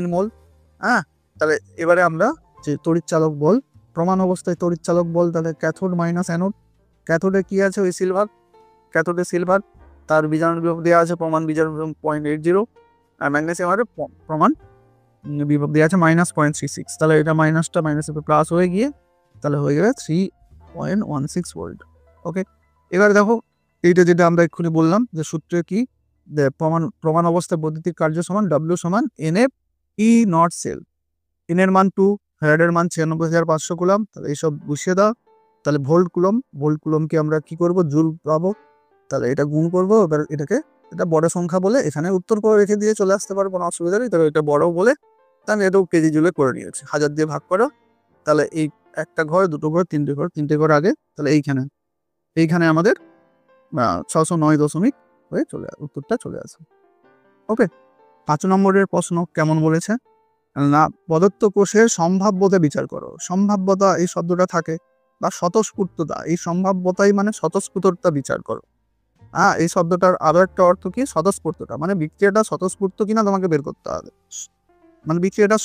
n মোল। হ্যাঁ, তাহলে এবারে আমরা যে তড়িৎচালক বল, প্রমাণ অবস্থায় তড়িৎচালক বল, তাহলে ক্যাথোড মাইনাস অ্যানোড, ক্যাথোডে কি আছে ওই সিলভার, ক্যাথোডে সিলভার, তার বিজারণ বিভব দেওয়া আছে, প্রমাণ বিজারণ বিভব 0.80, আর ম্যাগনেসিয়ামের প্রমাণ বিভব দেওয়া আছে -0.36, তাহলে এটা মাইনাসটা মাইনাসে প্লাস হয়ে গিয়ে তাহলে হয়ে যাবে 3.16 ভোল্ট। ওকে, এবার দেখো এইটা যেটা আমরা এক্ষুনি বললাম যে সূত্রে কি, প্রমাণ প্রমাণ অবস্থায় বৈদ্যুতিক কার্য সমান W সমান NF E naught cell. N এর মান 2, ফ্যারাডের মান 96,500 কুলম্ব। তাহলে এইসব বসিয়ে দাও। তাহলে ভোল্ট কুলম্বকে আমরা কি করব, জুল পাবো। তাহলে এটা গুণ করবো, এবার এটাকে এটা বড় সংখ্যা বলে এখানে উত্তর করে রেখে দিয়ে চলে আসতে পারবো, কোনো অসুবিধা নেই। তাহলে এটা বড় বলে তাহলে এটাও কেজি জুলে করে নিয়েছি, 1000 দিয়ে ভাগ করো। তাহলে এই একটা ঘর, দুটো ঘর, তিনটে ঘর আগে, তাহলে এইখানে আমাদের 609 হয়ে উত্তরটা চলে আসে। ওকে, 5 নম্বরের প্রশ্ন কেমন বলেছে না, প্রদত্ত কোষের সম্ভাব্যতা বিচার করো। সম্ভাব্যতা এই শব্দটা থাকে, বা স্বতঃস্ফূর্ততা, এই সম্ভাব্যতাই মানে স্বতঃস্ফূর্ততা বিচার করো। এই শব্দটার আরো একটা অর্থ কি, স্বতঃস্ফূর্ততা, মানে বিক্রিয়াটা স্বতঃস্ফূর্ত কিনা তোমাকে বের করতে হবে। মানে বিক্রিয়াটা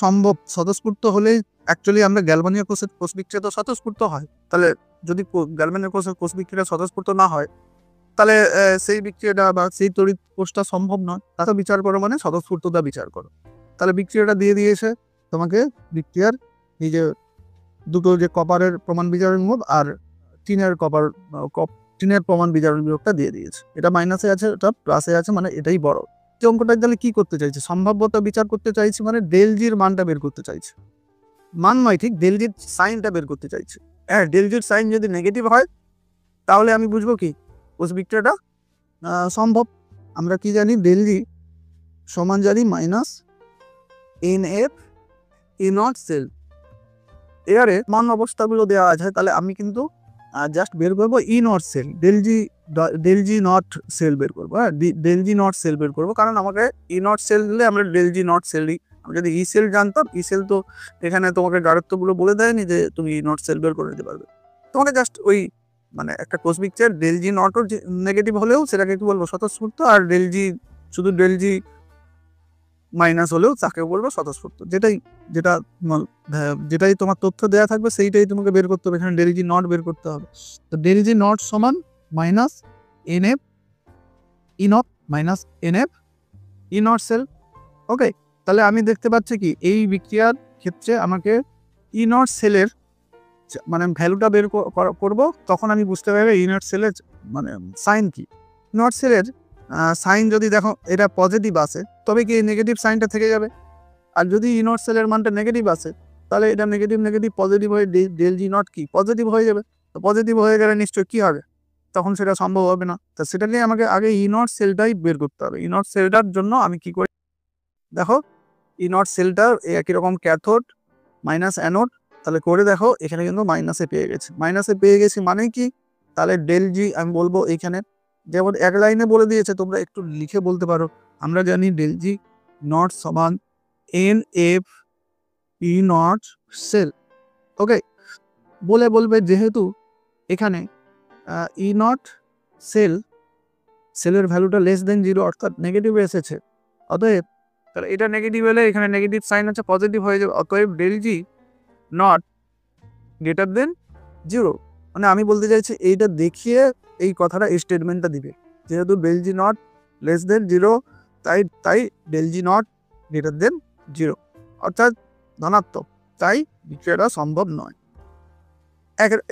স্বতঃস্ফূর্ত হলে অ্যাকচুয়ালি আমরা গ্যালভানীয় কোষ বিক্রিয়া তো স্বতঃস্ফূর্ত হয়। তাহলে যদি গ্যালভানীয় কোষ বিক্রিয়া স্বতঃস্ফূর্ত না হয়, তাহলে সেই বিক্রিয়াটা বা সেই তড়িৎ কোষটা সম্ভব নয়। তাকে বিচার করো মানে স্বতঃস্ফূর্ততা বিচার করো। তাহলে বিক্রিয়াটা দিয়ে দিয়েছে তোমাকে, বিক্রিয়ার এই যে দুটো যে কপারের প্রমাণ বিজারণ বিভব আর টিনের প্রমাণ বিজারণ বিভবটা দিয়ে দিয়েছে। এটা মাইনাসে আছে, এটা প্লাসে আছে, মানে এটাই বড়। যে অঙ্কটা তাহলে কি করতে চাইছে, সম্ভাব্যতা বিচার করতে চাইছি, মানে ডেল জির মানটা বের করতে চাইছে। মান নয় ঠিক, ডেল জির সাইনটা বের করতে চাইছে। হ্যাঁ, ডেল জির সাইন যদি নেগেটিভ হয় তাহলে আমি বুঝবো কি কোষ বিক্রিয়াটা সম্ভব। আমরা কি জানি, ডেল জি সমান জানি minus NF E naught cell. এবারে মান অবস্থাগুলো দেওয়া আছে, তাহলে আমি কিন্তু জাস্ট বের করবো E naught cell, del G naught cell বের করবো। হ্যাঁ, ডেল জি নট সেল বের করবো, কারণ আমাকে E নট সেল দিলে আমরা ডেল জি নট সেল দিই। আমি যদি ই সেল জানতাম, ই সেল তো এখানে তোমাকে গাঢ়ত্বগুলো বলে দেয়নি যে তুমি ই নট সেল বের করে দিতে পারবে। তোমাকে জাস্ট ওই মানে একটা কোষ বিক্রিয়ার ডেল জি নট নেগেটিভ হলেও সেটাকে কি বলবো, স্বতঃস্ফূর্ত। আর শুধু ডেল জি মাইনাস হলেও তাকে বলবো স্বতঃস্ফূর্ত। যেটাই তোমার তথ্য দেওয়া থাকবে সেইটাই তোমাকে বের করতে হবে। এখানে ডেল জি নট বের করতে হবে। তো ডেল জি নট সমান minus NF E naught minus NF E naught cell. Okay, তাহলে আমি দেখতে পাচ্ছি কি এই বিক্রিয়ার ক্ষেত্রে আমাকে ই নট সেলের মানে ভ্যালুটা বের করব, তখন আমি বুঝতে পারবো ই নট সেলের মানে সাইন কি। নট সেলের সাইন যদি দেখো এটা পজিটিভ আসে, তবে কি নেগেটিভ সাইনটা থেকে যাবে। আর যদি ই নট সেলের মানটা নেগেটিভ আসে, তাহলে এটা নেগেটিভ পজিটিভ হয়ে ডেল জি নট কি পজিটিভ হয়ে যাবে। তো পজিটিভ হয়ে গেলে নিশ্চয়ই কি হবে, তখন সেটা সম্ভব হবে না। তো সেটা নিয়ে আমাকে আগে ই নট সেলটাই বের করতে হবে। ই নট সেলটার জন্য আমি কি করি, দেখো ই নট সেলটার একই রকম ক্যাথোড মাইনাস অ্যানোড, তাহলে করে দেখো এখানে কিন্তু মাইনাসে পেয়ে গেছি মানে কি, তাহলে ডেল জি আমি বলবো এখানে যেমন এক লাইনে বলে দিয়েছে, তোমরা একটু লিখে বলতে পারো। আমরা জানি ডেল জি নট সমান NF E নট সেল। ওকে, বলবে যেহেতু এখানে ই নট সেলের ভ্যালুটা লেস দেন 0 অর্থাৎ নেগেটিভে এসেছে, অতএব তাহলে এটা নেগেটিভ হলে এখানে নেগেটিভ সাইন আছে, পজিটিভ হয়ে যাবে। অতএব del G naught greater than 0। মানে আমি বলতে চাইছি এইটা দেখিয়ে এই কথাটা স্টেটমেন্টটা দিবে, যেহেতু del G naught less than 0, তাই del G naught greater than 0 অর্থাৎ ধনাত্মক, তাই বিক্রিয়াটা সম্ভব নয়।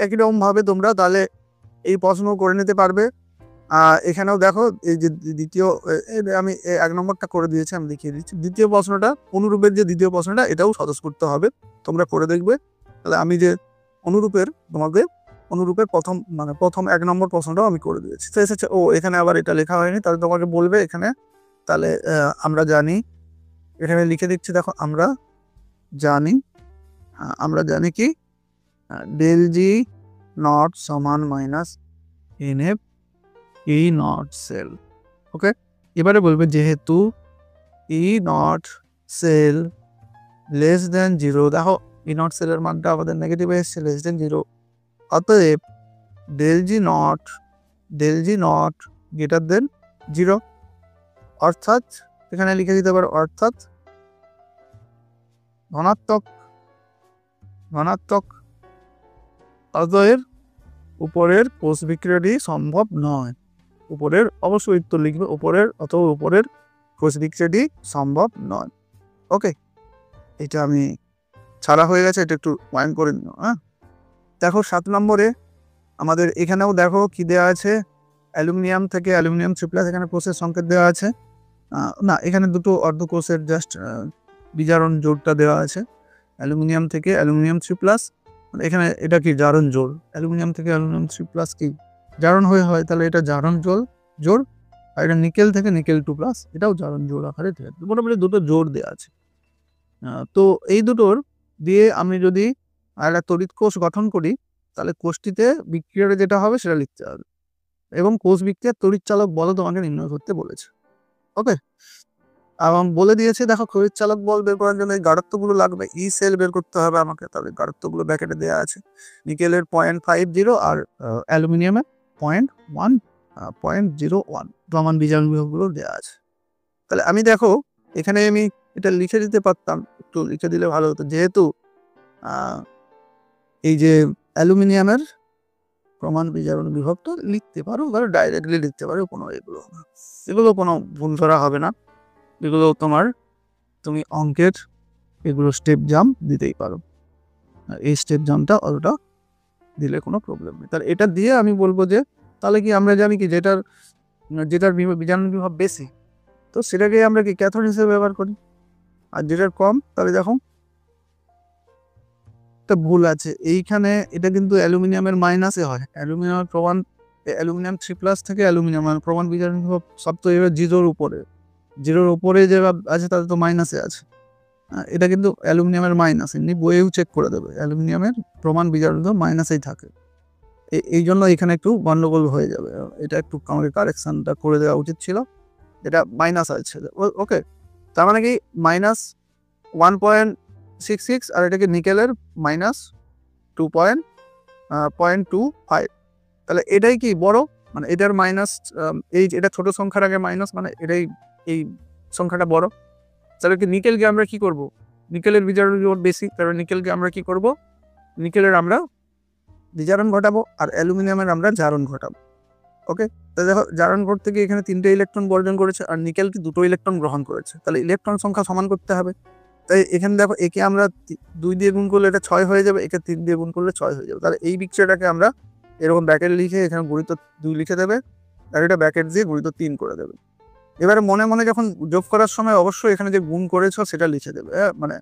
একই রকম ভাবে তোমরা তাহলে এই প্রশ্ন করে নিতে পারবে। এখানেও দেখো এই যে দ্বিতীয়, আমি 1 নম্বরটা করে দিয়েছি, আমি দেখিয়ে দিচ্ছি। দ্বিতীয় প্রশ্নটা অনুরূপের যে দ্বিতীয় প্রশ্নটা, এটাও স্বতঃস্ফূর্ত হবে, তোমরা করে দেখবে। তাহলে আমি যে অনুরূপের প্রথম 1 নম্বর প্রশ্নটাও আমি করে দিয়েছি। তো এসেছে এখানে আবার এটা লেখা হয়নি, তাহলে তোমাকে বলবে এখানে। তাহলে আমরা জানি, এখানে লিখে দিচ্ছি, দেখো আমরা জানি কি ডেল জি নট সমান minus NF E naught cell. Okay, এবারে বলবে যেহেতু E naught cell less than 0, দেখো ই নট সেলের মানটা আমাদের নেগেটিভ এসেছে, লেস দেন 0, অতএব del G naught greater than 0, অর্থাৎ এখানে লিখে দিতে পারো অর্থাৎ ধনাত্মক। অতএব উপরের কোষ বিক্রিয়াটি সম্ভব নয়। উপরের অবশ্যই উত্তর লিখবে, উপরের কোষ বিক্রিয়াটি সম্ভব নয়। ওকে, এটা আমি ছাড়া হয়ে গেছে, এটা একটু পয়েন্ট করে নিও। হ্যাঁ, দেখো 7 নম্বরে আমাদের এখানেও দেখো কি দেওয়া আছে, অ্যালুমিনিয়াম থেকে অ্যালুমিনিয়াম 3+ এখানে কোষের সংকেত দেওয়া আছে। না, এখানে দুটো অর্ধকোষের জাস্ট বিজারণ জোড়টা দেওয়া আছে। অ্যালুমিনিয়াম থেকে অ্যালুমিনিয়াম 3+, এখানে এটা কি জারণ জোড়, অ্যালুমিনিয়াম থেকে অ্যালুমিনিয়াম 3+ কি জারণ হয়, তাহলে এটা জারণ জোড়। আর এটা নিকেল থেকে নিকেল 2+, এটাও জারণ জোড় আকারে দেওয়া আছে। মোটামুটি দুটো জোড় দেওয়া আছে। তো এই দুটোর দিয়ে আমি যদি একটা তড়িৎ কোষ গঠন করি, তাহলে কোষটিতে বিক্রিয়াটা যেটা হবে সেটা লিখতে হবে, এবং কোষ বিক্রিয়ার তড়িৎচালক বল তোমাকে নির্ণয় করতে বলেছে। ওকে, এবং বলে দিয়েছে দেখো তড়িৎচালক বল বের করার জন্য এই গাঢ়ত্বগুলো লাগবে, ই সেল বের করতে হবে আমাকে। তাহলে গাঢ়ত্বগুলো ব্র্যাকেটে দেওয়া আছে, নিকেলের 0.50 আর অ্যালুমিনিয়ামের 0.01 প্রমাণ বিজারণ বিভবগুলো দেওয়া আছে। তাহলে আমি দেখো এখানে আমি এটা লিখে দিতে পারতাম, একটু লিখে দিলে ভালো হতো, যেহেতু এই যে অ্যালুমিনিয়ামের প্রমাণ বিজারণ বিভব তো লিখতে পারো, বা ডাইরেক্টলি লিখতে পারো, এগুলো কোনো ভুল ধরা হবে না। এগুলো তুমি অঙ্কের এগুলো স্টেপ জাম্প দিতেই পারো, আর এই স্টেপ জাম্পটা অতটা দিলে কোনো প্রবলেম নেই। তাহলে এটা দিয়ে আমি বলবো যে তাহলে কি আমরা জানি কি যেটার বিজারণ বিভব বেশি, তো সেটাকে আমরা কি ক্যাথোড হিসেবে ব্যবহার করি, আর যেটার কম তাহলে দেখো একটা ভুল আছে এইখানে, এটা কিন্তু অ্যালুমিনিয়ামের মাইনাসে হয়। অ্যালুমিনিয়ামের প্রমাণ অ্যালুমিনিয়াম 3+ থেকে অ্যালুমিনিয়াম প্রমাণ বিজারণ বিভব সব তো এবার জিরোর উপরে যে আছে তাদের তো মাইনাসে আছে। এটা কিন্তু অ্যালুমিনিয়ামের মাইনাস, এমনি বইয়েও চেক করে দেবে অ্যালুমিনিয়ামের প্রমাণ বিজারণ বিভব মাইনাসেই থাকে। এই জন্য এখানে একটু গন্ডগোল হয়ে যাবে, এটা একটু আমাকে কারেকশনটা করে দেওয়া উচিত ছিল, এটা মাইনাস আছে। ওকে, তার মানে কি -1.66, আর এটাকে নিকেলের -2.25। তাহলে এটাই কি বড়, মানে এটার মাইনাস, এটা ছোট সংখ্যার আগে মাইনাস, মানে এটাই এই সংখ্যাটা বড়। তাহলে কি নিকেলকে আমরা কি করব, নিকেলের বিজারণ বিভব বেশি, তাহলে নিকেলকে আমরা কি করব, নিকেলের আমরা বিজারণ ঘটাবো, আর অ্যালুমিনিয়ামের আমরা জারণ ঘটাবো। ওকে, তাহলে দেখো জারণ করতে গিয়ে এখানে 3টে ইলেকট্রন বর্জন করেছে, আর নিকেল কি 2টো ইলেকট্রন গ্রহণ করেছে, তাহলে ইলেকট্রন সংখ্যা সমান করতে হবে। তাই এখানে দেখো একে আমরা 2 দিয়ে গুণ করলে এটা 6 হয়ে যাবে, একে 3 দিয়ে গুণ করলে 6 হয়ে যাবে। তাহলে এই বিক্রিয়াটাকে আমরা এরকম ব্র্যাকেট লিখে এখানে গুণিত 2 লিখে দেবে, আর এটা ব্র্যাকেট দিয়ে গুণিত 3 করে দেবে। এবারে মনে মনে যখন যোগ করার সময় অবশ্যই এখানে যে গুণ করেছো সেটা লিখে দেবে, মানে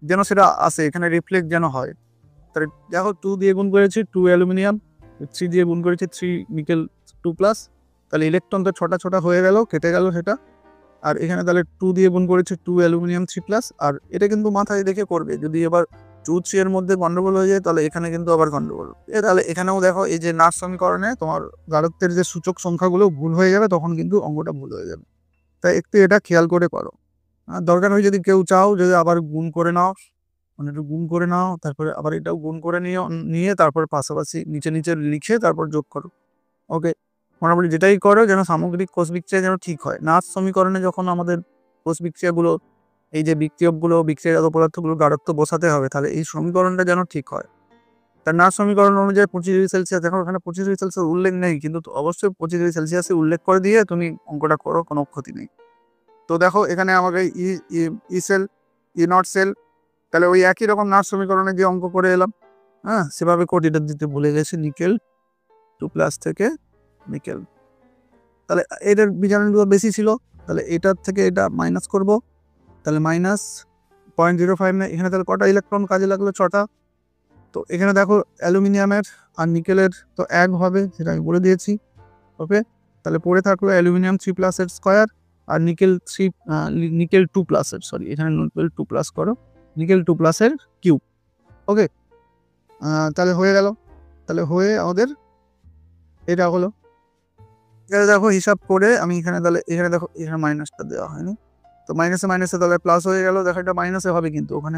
যেন সেটা আসে এখানে রিফ্লেক্ট যেন হয়। তাহলে দেখো 2 দিয়ে গুণ করেছি 2 অ্যালুমিনিয়াম, 3 দিয়ে গুণ করেছি 3 নিকেল 2+, তাহলে ইলেকট্রন তো ছোটা হয়ে গেল, কেটে গেল সেটা। আর এখানে তাহলে 2 দিয়ে গুণ করেছে 2 অ্যালুমিনিয়াম 3+, আর এটা কিন্তু মাথায় দেখে করবে, যদি এবার 2, 3 এর মধ্যে গন্ডগোল হয়ে যায় তাহলে এখানে কিন্তু আবার গন্ডগোল। তাহলে এখানেও দেখো এই যে নাট সমীকরণে তোমার গাঢ়ত্বের যে সূচক সংখ্যাগুলো ভুল হয়ে যাবে, তখন কিন্তু অঙ্কটা ভুল হয়ে যাবে। তাই একটু এটা খেয়াল করে করো। দরকার হয় যদি কেউ চাও যদি আবার গুণ করে নাও, মানে একটু গুণ করে নাও, তারপরে আবার এটাও গুণ করে নিয়ে তারপর পাশাপাশি নিচে লিখে তারপর যোগ করো। ওকে, মোটামুটি যেটাই করো যেন সামগ্রিক কোষ বিক্রিয়া যেন ঠিক হয়। নাচ সমীকরণে যখন আমাদের কোষ বিক্রিয়াগুলো, এই যে বিক্রিয়াজাত পদার্থগুলো গাঢ়ত্ব বসাতে হবে, তাহলে এই সমীকরণটা যেন ঠিক হয়। তার নাচ সমীকরণ অনুযায়ী 25°C, দেখো এখানে 25°C উল্লেখ নেই, কিন্তু অবশ্যই 25°C উল্লেখ করে দিয়ে তুমি অঙ্কটা করো, কোনো ক্ষতি নেই। তো দেখো এখানে আমাকে ই সেল, ই নট সেল, তাহলে ওই একই রকম নাচ সমীকরণে যে অঙ্ক করে এলাম, সেভাবে কোডিটা দিতে ভুলে গেছি, নিকেল 2+ থেকে নিকেল। তাহলে এটার বিজারণ বিভব বেশি ছিল, তাহলে এটার থেকে এটা মাইনাস করব, তাহলে -0.05 না, এখানে তাহলে কটা ইলেকট্রন কাজে লাগলো, 6টা। তো এখানে দেখো অ্যালুমিনিয়ামের আর নিকেলের তো 1 হবে, সেটা আমি বলে দিয়েছি। ওকে, তাহলে পড়ে থাকলো অ্যালুমিনিয়াম 3+ এর স্কোয়ার, আর নিকেল 2+ এর, সরি এখানে নিকেল 2+ করো, নিকেল 2+ এর কিউব। ওকে, তাহলে হয়ে গেল, তাহলে হয়ে আমাদের এটা হলো। এখানে দেখো হিসাব করে আমি এখানে তাহলে এখানে দেখো এখানে মাইনাসটা দেওয়া হয়নি, তো মাইনাসে তাহলে প্লাস হয়ে গেল, দেখো এটা মাইনাসে হবে কিন্তু ওখানে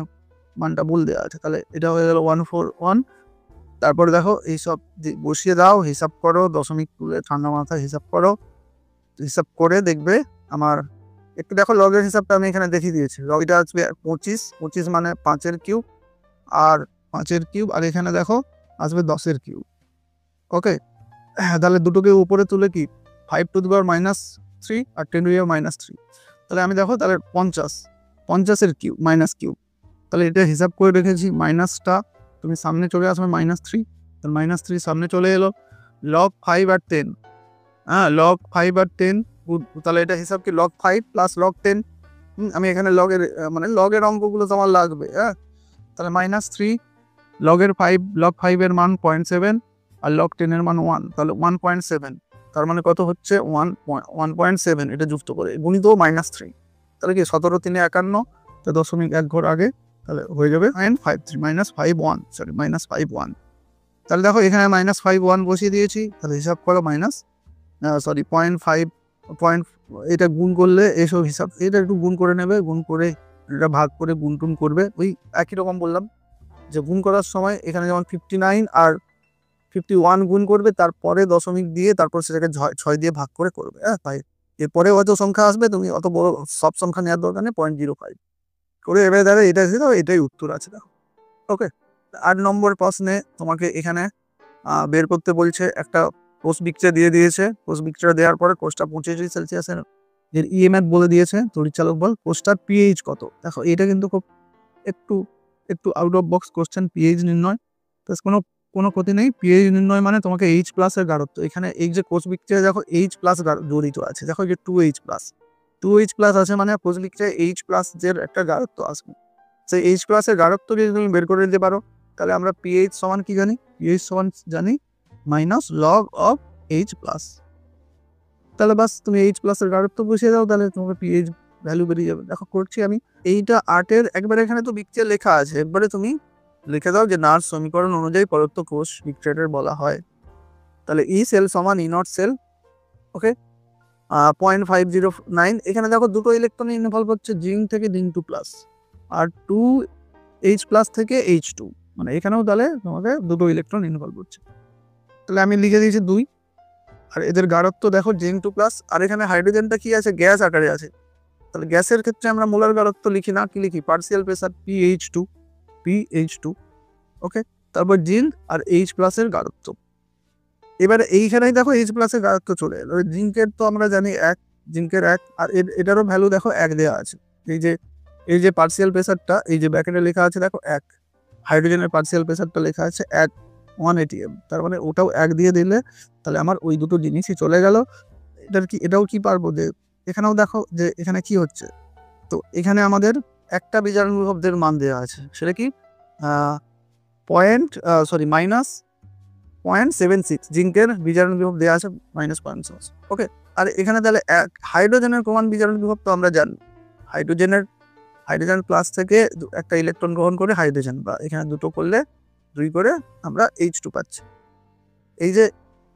মানটা ভুল দেওয়া আছে, তাহলে এটা হয়ে গেল 141। তারপরে দেখো এইসব বসিয়ে দাও, হিসাব করো, দশমিক তুলে ঠান্ডা মাথায় হিসাব করো, হিসাব করে দেখবে আমার একটু দেখো লগের হিসাবটা আমি এখানে দেখিয়ে দিয়েছি। লগটা আসবে 25 মানে 5-এর কিউব, আর 5-এর কিউব, আর এখানে দেখো আসবে 10-এর কিউব। ওকে, তাহলে দুটোকে উপরে তুলে কি 5⁻³ আর 10⁻³ তাহলে আমি দেখো তাহলে 50-এর কিউব কিউব, তাহলে এটা হিসাব করে রেখেছি। মাইনাসটা তুমি সামনে চলে আসবে -3, তাহলে -3 সামনে চলে এলো, log 5 আর 10 হ্যাঁ, লগ 5 আর 10, তাহলে এটা হিসাব কি লগ 5 প্লাস লগ 10। আমি এখানে লগের মানে লগের অঙ্কগুলো তোমার লাগবে। হ্যাঁ, তাহলে -3 লগের 5, লগ 5 এর মান 0.7 আর লগ 10 এর মান 1, তাহলে 1.7। তার মানে কত হচ্ছে 1.7, এটা যুক্ত করে গুণিত -3। তাহলে কি 17 3 51, তো 0.1 ঘর আগে, তাহলে হয়ে যাবে -53 -51, সরি -51। তাহলে দেখো এখানে -51 বসিয়ে দিয়েছি, তাহলে হিসাব করো সরি 0.5 পয়েন্ট, এটা গুণ করলে এসব হিসাব, এটা একটু গুণ করে নেবে, গুণ করে এটা ভাগ করে গুণ টুন করবে। ওই একই রকম বললাম যে গুণ করার সময় এখানে যেমন 59 আর 51 গুণ করবে, তারপরে দশমিক দিয়ে তারপর সেটাকে 6 দিয়ে ভাগ করে করবে। হ্যাঁ, তাই এরপরে হয়তো সংখ্যা আসবে, তুমি অত বড় সব সংখ্যা নেওয়ার দরকার নেই, 0.05 করে এবারে দাঁড়া এটা এসে দাও, এটাই উত্তর আছে। দেখো, ওকে। 8 নম্বর প্রশ্নে তোমাকে এখানে বের করতে বলছে, একটা কোষ বিক্রিয়া দিয়ে দিয়েছে, কোষ বিক্রিয়া দেওয়ার পরে কোষটা 25°C এর ইএমএফ বলে দিয়েছে, তড়িৎচালক বল, কোষটার পিএইচ কত। দেখো এটা কিন্তু খুব একটু একটু out of box question, pH নির্ণয়। তো কোনো ক্ষতি নেই, পিএইচ নির্ণয় মানে তোমাকে H+ এর গাঢ়ত্ব, এখানে এই যে কোষ বিক্রিয়া দেখো H+ জড়িত আছে, দেখো যে 2H+ আছে, মানে কোষ বিক্রিয়ায় H+ এর একটা গাঢ়ত্ব আসবে। সেই H+ এর গাঢ়ত্ব যদি তুমি বের করে দিতে পারো, তাহলে আমরা পিএইচ সমান কি জানি, পিএইচ সমান জানি -log of H+। তাহলে বাস তুমি H+ এর গাঢ়ত্ব বসিয়ে দাও, তাহলে তোমাকে পিএইচ ভ্যালু বেরিয়ে যাবে। দেখো করছি আমি, এইটা 8-এর একবারে এখানে তো বিক্রিয়া লেখা আছে, একবারে তুমি লিখে দাও যে নার্স সমীকরণ অনুযায়ী প্রদত্ত কোষ বিক্রিয়াটার বলা হয়। তাহলে ই সেল সমান ই নট সেল, ওকে। 0.509, এখানে দেখো দুটো ইলেকট্রন ইনভলভ হচ্ছে, জিঙ্ক থেকে জিঙ্ক 2+, আর 2H+ থেকে H2, মানে এখানেও তাহলে তোমাকে দুটো ইলেকট্রন ইনভলভ হচ্ছে। তাহলে আমি লিখে দিয়েছি 2, আর এদের গাঢ়ত্ব দেখো জিঙ্ক 2+, আর এখানে হাইড্রোজেনটা কি আছে, গ্যাস আকারে আছে। তাহলে গ্যাসের ক্ষেত্রে আমরা মোলার গাঢ়ত্ব লিখি না, কি লিখি, পার্সিয়াল প্রেসার PH2, ওকে। তারপর জিঙ্ক আর H+ এর গাঢ়ত্ব। এবারে এইখানেই দেখো H+ এর গাঢ়ত্ব চলে এলো। জিঙ্কের তো আমরা জানি 1, জিঙ্কের 1, আর এটারও ভ্যালু দেখো 1 দেওয়া আছে। এই যে পার্সিয়াল প্রেসারটা, এই যে ব্র্যাকেটে লেখা আছে দেখো 1, হাইড্রোজেনের পার্সিয়াল প্রেসারটা লেখা আছে 1 atm, তার মানে ওটাও 1 দিয়ে দিলে তাহলে আমার ওই দুটো জিনিসই চলে গেল। এটাও কি পারবো যে এখানেও দেখো যে এখানে কি হচ্ছে, তো এখানে আমাদের একটা বিজারণ বিভবদের মান দেওয়া আছে, সেটা কি -0.76, জিঙ্কের বিজারণ বিভব দেওয়া আছে -0.6, ওকে। আর এখানে তাহলে হাইড্রোজেনের প্রমাণ বিজারণ বিভব তো আমরা জানি, হাইড্রোজেন প্লাস থেকে একটা ইলেকট্রন গ্রহণ করে হাইড্রোজেন, বা এখানে দুটো করলে 2 করে আমরা H2 পাচ্ছি। এই যে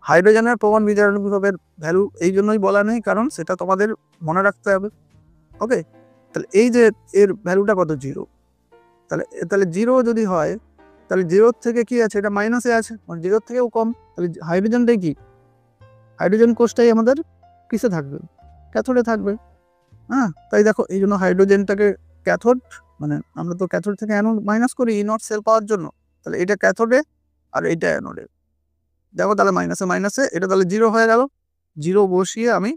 হাইড্রোজেনের প্রমাণ বিজারণ বিভবের ভ্যালু এই জন্যই বলা নেই, কারণ সেটা তোমাদের মনে রাখতে হবে, ওকে। তাহলে এই যে এর ভ্যালুটা কত, 0। তাহলে 0 যদি হয়, তাহলে 0 থেকে কি আছে, এটা মাইনাসে আছে, মানে 0 থেকেও কম। তাহলে হাইড্রোজেনটাই কি, হাইড্রোজেন কোষটাই আমাদের কিসে থাকবে, ক্যাথোডে থাকবে। হ্যাঁ, তাই দেখো এই জন্য হাইড্রোজেনটাকে ক্যাথোড, মানে আমরা তো ক্যাথোড থেকে অ্যানোড মাইনাস করি ই নট সেল পাওয়ার জন্য, তাহলে এটা ক্যাথোডে আর এটা অ্যানোডে। দেখো তাহলে মাইনাসে এটা তাহলে 0 হয়ে গেল, 0 বসিয়ে আমি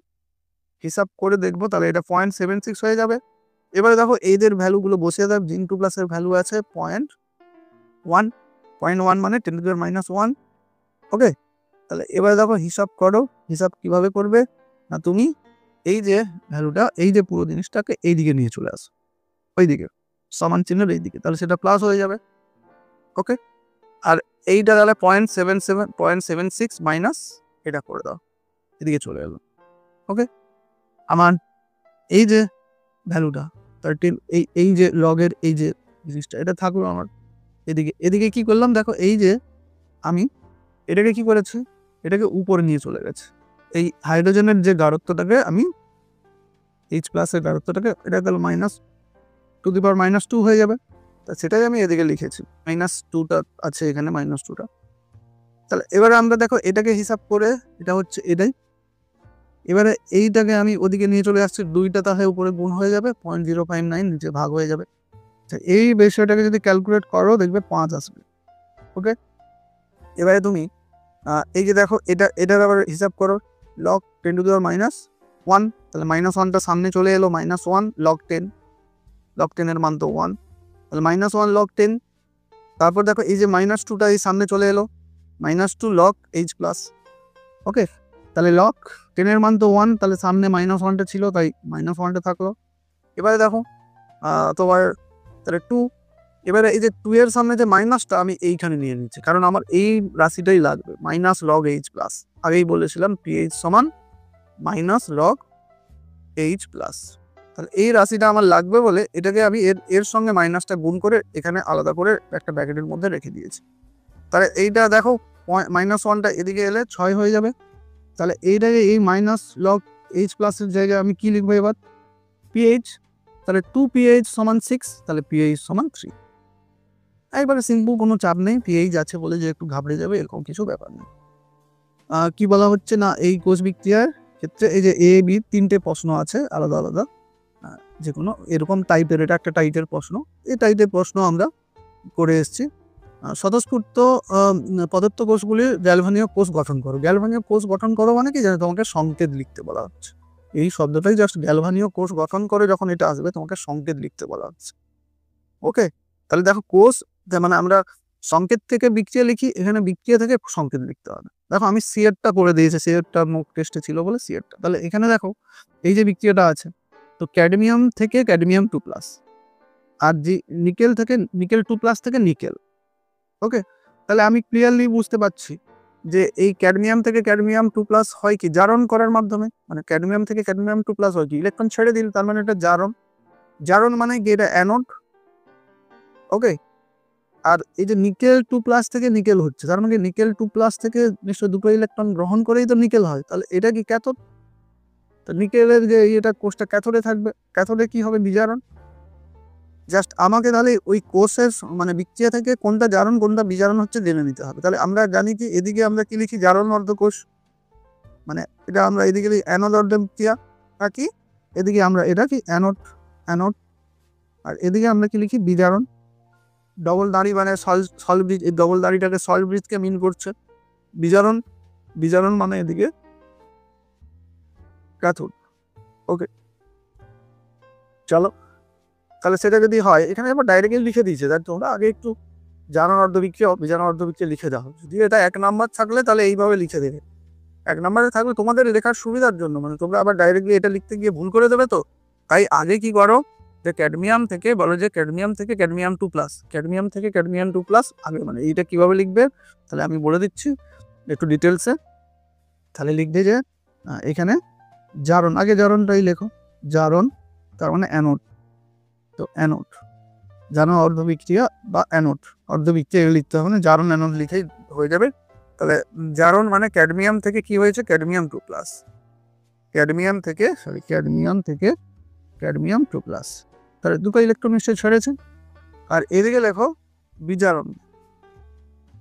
হিসাব করে দেখবো, তাহলে এটা 0.76 হয়ে যাবে। এবারে দেখো এইদের ভ্যালুগুলো বসিয়ে দেব, জিঙ্ক 2+ এর ভ্যালু আছে 0.1 মানে 10⁻⁻1, ওকে। তাহলে এবারে দেখো হিসাব করো, হিসাব কিভাবে করবে না, তুমি এই যে ভ্যালুটা, এই যে পুরো জিনিসটাকে এই দিকে নিয়ে চলে আসো, ওইদিকে সমান চিহ্নের এই দিকে, তাহলে সেটা প্লাস হয়ে যাবে, ওকে। আর এইটা তাহলে 0.76 মাইনাস এটা করে দাও, এদিকে চলে এলো, ওকে। আমার এই যে ভ্যালুটা 13, এই যে লগের এই যে জিনিসটা, এটা থাকলো আমার এদিকে কি করলাম, দেখো এই যে আমি এটাকে কি করেছি, এটাকে উপরে নিয়ে চলে গেছে, এই হাইড্রোজেনের যে গাঢ়ত্বটাকে আমি H+ এর গাঢ়ত্বটাকে, এটা তাহলে -2 হয়ে যাবে, তা সেটাই আমি এদিকে লিখেছি, -2টা আছে এখানে, -2টা। তাহলে এবারে আমরা দেখো এটাকে হিসাব করে, এটা হচ্ছে এটাই, এবারে এইটাকে আমি ওদিকে নিয়ে চলে আসছি, 2টা তাহলে উপরে গুণ হয়ে যাবে, 0.059 নিচে ভাগ হয়ে যাবে। এই বিষয়টাকে যদি ক্যালকুলেট করো দেখবে 5 আসবে, ওকে। এবারে তুমি এই যে দেখো এটার আবার হিসাব করো, log 10⁻⁻1, তাহলে -1টা সামনে চলে এলো, -1 log 10, log 10 এর মান তো 1, তাহলে -1 log 10। তারপর দেখো এই যে -2টা এই সামনে চলে এলো, -2 log H+, ওকে। তাহলে log 10 এর মান তো 1, তাহলে সামনে -1টা ছিল, তাই -1টা থাকলো। এবারে দেখো তোমার তাহলে 2, এবারে এই যে 2 এর সামনে যে মাইনাসটা আমি এইখানে নিয়ে নিচ্ছি, কারণ আমার এই রাশিটাই লাগবে, মাইনাস লগ এইচ প্লাস। আগেই বলেছিলাম পিএইচ সমান মাইনাস লগ এইচ প্লাস। তাহলে এই রাশিটা আমার লাগবে বলে এটাকে আমি এর সঙ্গে মাইনাসটা গুণ করে এখানে আলাদা করে একটা ব্র্যাকেটের মধ্যে রেখে দিয়েছি। তাহলে এইটা দেখো -1টা এদিকে এলে 6 হয়ে যাবে। তাহলে এইটাকে এই মাইনাস লগ এইচ প্লাসের জায়গায় আমি কি লিখবো এবার? পিএইচ। তাহলে 2pH সমান 6, তাহলে পিএইচ সমান 3। একবারে সিম্পল, কোনো চাপ নেই, পিএইচ আছে বলে যে একটু ঘাবড়ে যাবে এরকম কিছু ব্যাপার নেই। কি বলা হচ্ছে না, এই কোষ বিক্রিয়ার ক্ষেত্রে এই যে এ বি 3টে প্রশ্ন আছে আলাদা আলাদা, যে কোনো এরকম টাইপের, এটা একটা টাইপের প্রশ্ন। এই টাইপের প্রশ্ন আমরা করে এসেছি। স্বতঃস্ফূর্ত পদার্থ কোষগুলি গ্যালভানীয় কোষ গঠন করো। গ্যালভানীয় কোষ গঠন করো মানে কি জানো, তোমাকে সংকেত লিখতে বলা হচ্ছে। এই শব্দটাই জাস্ট গ্যালভানীয় কোষ গঠন করে যখন এটা আসবে তোমাকে সংকেত লিখতে বলা হচ্ছে। ওকে, তাহলে দেখো কোষ, মানে আমরা সংকেত থেকে বিক্রিয়া লিখি, এখানে বিক্রিয়া থেকে সংকেত লিখতে হবে। দেখো আমি সিএরটা করে দিয়েছি, সিএরটা মুখ টেস্টে ছিল বলে সিএরটা। তাহলে এখানে দেখো এই যে বিক্রিয়াটা আছে, তো ক্যাডমিয়াম থেকে ক্যাডমিয়াম 2+, আর যে নিকেল থেকে নিকেল 2+ থেকে নিকেল। ওকে, তাহলে আমি ক্লিয়ারলি বুঝতে পারছি যে এই ক্যাডমিয়াম থেকে ক্যাডমিয়াম 2+ হয় কি জারণ করার মাধ্যমে, মানে ক্যাডমিয়াম থেকে ক্যাডমিয়াম 2+ হয় কি ইলেকট্রন ছেড়ে দিল, তার মানে এটা জারণ। জারণ মানে কি এটা অ্যানোড। ওকে, আর এই যে নিকেল 2+ থেকে নিকেল হচ্ছে, তার মানে নিকেল 2+ থেকে নিশ্চয় দুটো ইলেকট্রন গ্রহণ করেই তো নিকেল হয়, তাহলে এটা কি ক্যাথোড। তো নিকেলের যে এটা কোষটা ক্যাথোডে থাকবে, ক্যাথোডে কি হবে বিজারণ। জাস্ট আমাকে তাহলে ওই কোষের মানে বিক্রিয়া থেকে কোনটা জারণ কোনটা বিজারণ হচ্ছে জেনে নিতে হবে। তাহলে আমরা জানি কি এদিকে আমরা কি লিখি, জারণ অর্ধকোষ, মানে এটা আমরা এদিকে অ্যানোড অর্ধ বিক্রিয়া রাখি, এদিকে আমরা এটা কি অ্যানোড অ্যানোড, আর এদিকে আমরা কি লিখি বিজারণ। ডবল দাড়ি মানে সল ব্রিজ, এই ডবল দাড়িটাকে সল ব্রিজকে মিন করছে। বিজারণ, বিজারণ মানে এদিকে ক্যাথোড। ওকে, চলো, তাহলে সেটা যদি হয় এখানে আবার ডাইরেক্টলি লিখে দিয়েছে, তাই তোমরা আগে একটু জারণ অর্ধবিক্রিয়া বিজারণ অর্ধবিক্রিয়া লিখে দাও। যদি এটা 1 নাম্বার থাকলে তাহলে এইভাবে লিখে দেবে, 1 নাম্বারে থাকলে তোমাদের লেখার সুবিধার জন্য, মানে তোমরা আবার ডাইরেক্টলি এটা লিখতে গিয়ে ভুল করে দেবে। তো তাই আগে কি করো, যে ক্যাডমিয়াম থেকে বলো যে ক্যাডমিয়াম থেকে ক্যাডমিয়াম 2+, ক্যাডমিয়াম থেকে ক্যাডমিয়াম 2+ আগে, মানে এইটা কিভাবে লিখবে তাহলে আমি বলে দিচ্ছি একটু ডিটেলসে। তাহলে লিখবে যে এখানে জারণ, আগে জারণটাই লেখো, জারণ তার মানে অ্যানোড। তো অ্যানোড, জারণ অর্ধবিক্রিয়া বা অ্যানোড অর্ধবিক্রিয়া লিখতে হবে না, জারণ অ্যানোড লিখেই হয়ে যাবে। তাহলে জারণ মানে ক্যাডমিয়াম থেকে কি হয়েছে ক্যাডমিয়াম 2+, ক্যাডমিয়াম থেকে ক্যাডমিয়াম 2+, তাহলে দুটো ইলেকট্রন নিশ্চয়ই ছেড়েছে। আর এদিকে লেখো বিজারণ,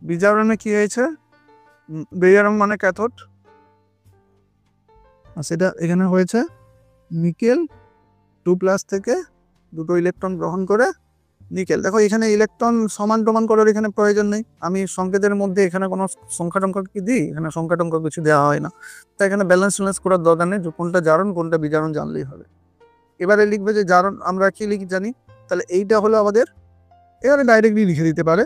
বিজারণে কি হয়েছে, বিজারণ মানে ক্যাথোড, আর সেটা এখানে হয়েছে নিকেল 2+ থেকে দুটো ইলেকট্রন গ্রহণ করে নিকেল। দেখো এখানে ইলেকট্রন সমান টমান করার এখানে প্রয়োজন নেই, আমি সংকেতের মধ্যে এখানে কোনো সংখ্যা টংখ্যা কি দিই, এখানে সংখ্যা টংখ্যা কিছু দেওয়া হয় না, তাই এখানে ব্যালেন্স করার দরকার নেই, কোনটা জারণ কোনটা বিজারণ জানলেই হবে। এবারে লিখবে যে জারণ আমরা কি লিখি জানি, তাহলে এইটা হলো আমাদের, এবারে ডাইরেক্টলি লিখে দিতে পারে,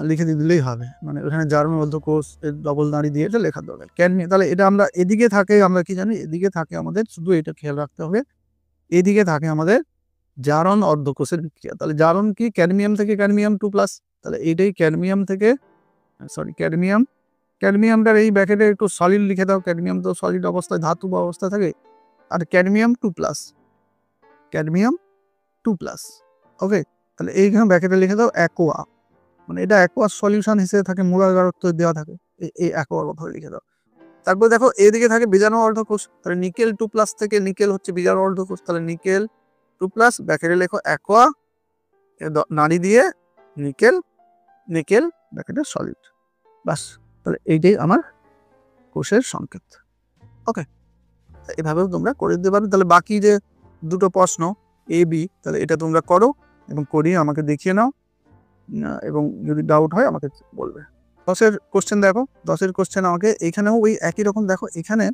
লিখে দিলেই হবে, মানে ওখানে জারণ অর্ধকোষ ডবল দাঁড়ি দিয়ে এটা লেখার দরকার কেন। তাহলে এটা আমরা এদিকে থাকে, আমরা কি জানি এদিকে থাকে আমাদের, শুধু এটা খেয়াল রাখতে হবে, এদিকে থাকে আমাদের জারণ অর্ধকোষের বিক্রিয়া। তাহলে জারণ কি ক্যাডমিয়াম থেকে ক্যাডমিয়াম 2+, তাহলে এইটাই ক্যাডমিয়াম থেকে ক্যাডমিয়ামটার এই ব্র্যাকেটে একটু সলিড লিখে দাও, ক্যাডমিয়াম তো সলিড অবস্থায় ধাতু অবস্থা থাকে, আর ক্যাডমিয়াম 2+, ক্যাডমিয়াম 2+। ওকে, তাহলে এইখানে ব্র্যাকেটে লিখে দাও অ্যাকোয়া, মানে এটা অ্যাকোয়াস সলিউশন হিসেবে থাকে, মূলাগারত্ব দেওয়া থাকে, এই অ্যাকোয়ার কথা লিখে দাও। তারপর দেখো এদিকে থাকে বীজাণু অর্ধকোষ, তাহলে নিকেল 2+ থেকে নিকেল হচ্ছে বীজাণু অর্ধকোষ, তাহলে নিকেল 2+, ব্র্যাকেটে লেখো অ্যাকোয়া, নাড়ি দিয়ে নিকেল, নিকেল ব্র্যাকেটে সলিড, বাস। তাহলে এইটাই আমার কোষের সংকেত। ওকে, এভাবেও তোমরা করে দিতে পারো। তাহলে বাকি যে দুটো প্রশ্ন এ বি, তাহলে এটা তোমরা করো এবং করিয়ে আমাকে দেখিয়ে নাও, এবং যদি ডাউট হয় আমাকে বলবে। 10-এর কোশ্চেন দেখো, 10-এর কোশ্চেন আমাকে এখানেও ওই একই রকম, দেখো এখানে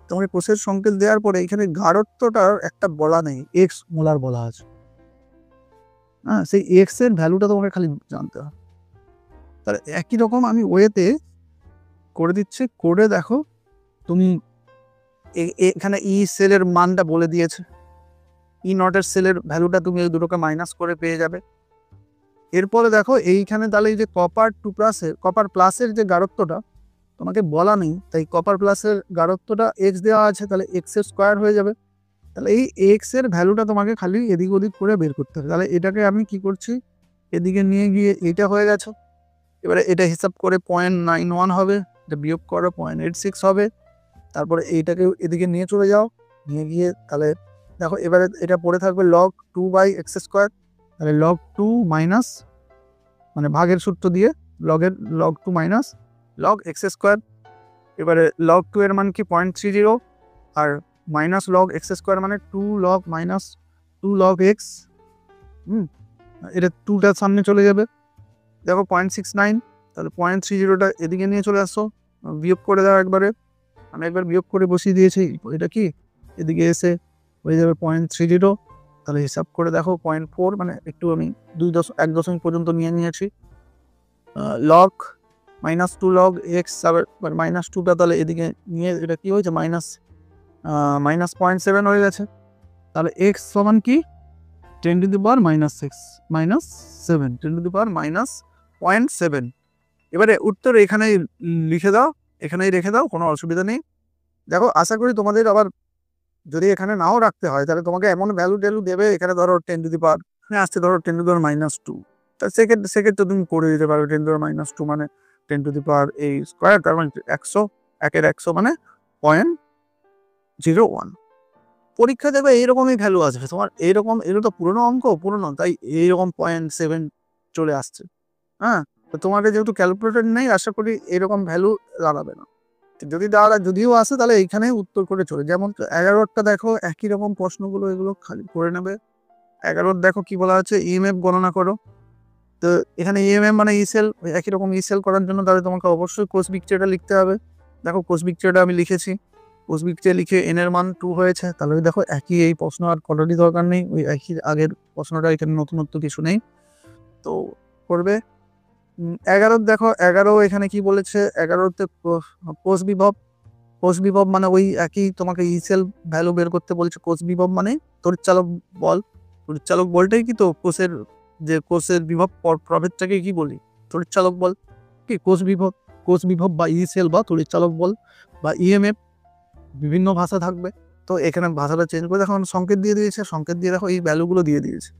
তোমাকে কোষের সংকেত দেওয়ার পরে এখানে গাঢ়ত্বটার একটা বলা নেই, এক্স মোলার বলা আছে, হ্যাঁ সেই এক্স এর ভ্যালুটা তোমাকে খালি জানতে হবে। তাহলে একই রকম আমি ওয়েতে করে দিচ্ছি, করে দেখো তুমি এখানে ই সেলের মানটা বলে দিয়েছে, ই নটের সেলের ভ্যালুটা তুমি এই দুটোকে মাইনাস করে পেয়ে যাবে। এরপরে দেখো এইখানে তাহলে এই যে কপার প্লাসের যে গাঢ়ত্বটা তোমাকে বলা নেই, তাই কপার প্লাসের গাঢ়ত্বটা এক্স দেওয়া আছে, তাহলে এক্স এর স্কোয়ার হয়ে যাবে। তাহলে এই এক্স এর ভ্যালুটা তোমাকে খালি এদিক ওদিক করে বের করতে হবে। তাহলে এটাকে আমি কি করছি, এদিকে নিয়ে গিয়ে এইটা হয়ে গেছে। এবারে এটা হিসাব করে 0.91 হবে, এটা বিয়োগ করে 0.86 হবে। তারপরে এইটাকে এদিকে নিয়ে চলে যাও, নিয়ে গিয়ে তাহলে দেখো এবারে এটা পড়ে থাকবে log 2/x²। তাহলে log 2 মাইনাস মানে ভাগের সূত্র দিয়ে log 2 মাইনাস log x²। এবারে log 2 এর মান কি 0.30, আর মাইনাস log x² মানে 2 log মাইনাস 2 log x। এটা 2টার সামনে চলে যাবে, দেখো 0.69। তাহলে 0.30টা এদিকে নিয়ে চলে আসো, বিয়োগ করে দাও একবারে। আমি একবার বিয়োগ করে বসিয়ে দিয়েছি, এটা কি এদিকে এসে হয়ে যাবে 0.30। তাহলে হিসাব করে দেখো 0.4 মানে একটু আমি 1 দশমিক পর্যন্ত নিয়ে নিয়েছি। লগ মাইনাস 2 log x আবার মাইনাস 2টা তাহলে এদিকে নিয়ে এটা কি হয়েছে মাইনাস 0.7 হয়ে গেছে। তাহলে x সমান কি 10 to the power -7 10 to the পাওয়ার -0.7। এবারে উত্তর এখানেই লিখে দাও, এখানেই রেখে দাও, কোনো অসুবিধা নেই। দেখো আশা করি তোমাদের আবার যদি এখানে নাও রাখতে হয় তাহলে তোমাকে এমন ভ্যালু দেবে, এখানে ধরো 10 টু দি পাওয়ার আসছে ধরো 10 টু দি পাওয়ার -2, তা সেক্ষেত্রে তুমি করে দিতে পারো 10 টু দি পাওয়ার -2 মানে 10 টু দি পাওয়ার এই স্কোয়ার, তার মানে 100, 100 মানে 0.01। পরীক্ষা দেবে এইরকমই ভ্যালু আসবে তোমার, এইরকম এগুলো তো পুরোনো অঙ্ক, পুরোনো, তাই এইরকম 0.7 চলে আসছে। হ্যাঁ, তো তোমাদের যেহেতু ক্যালকুলেটর নেই আশা করি এরকম ভ্যালু দাঁড়াবে না। যদিও আসে তাহলে এইখানে উত্তর করে চলে, যেমন 11টা দেখো একই রকম প্রশ্নগুলো, এগুলো খালি করে নেবে। 11 দেখো কি বলা আছে, ইএমএফ গণনা করো। তো এখানে ইএমএফ মানে ইসেল, একই রকম ইসেল করার জন্য তাহলে তোমাকে অবশ্যই কোস বিক্রিয়াটা লিখতে হবে। দেখো কোস বিক্রিয়াটা আমি লিখেছি, কোস বিক্রিয়া লিখে এন এর মান 2 হয়েছে। তাহলে দেখো একই এই প্রশ্ন আর করারই দরকার নেই, ওই একই আগের প্রশ্নটা, এখানে নতুনত্ব কিছু নেই, তো করবে। 11 দেখো 11 এখানে কি বলেছে, 11তে কোষ বিভব মানে ওই একই তোমাকে ইসেল ভ্যালু বের করতে বলছে। কোষ বিভব মানে তড়িৎচালক বল, তড়িৎচালক বলটাই কি, তো কোষের বিভব প্রভেদটাকে কি বলি, তড়িৎচালক বল। কি কোষ বিভব বা ইসেল বা তড়িৎচালক বল বা ইএমএফ বিভিন্ন ভাষা থাকবে। তো এখানে ভাষাটা চেঞ্জ করে দেখো সংকেত দিয়ে দিয়েছে, সংকেত দিয়ে দেখো এই ভ্যালুগুলো দিয়ে দিয়েছে।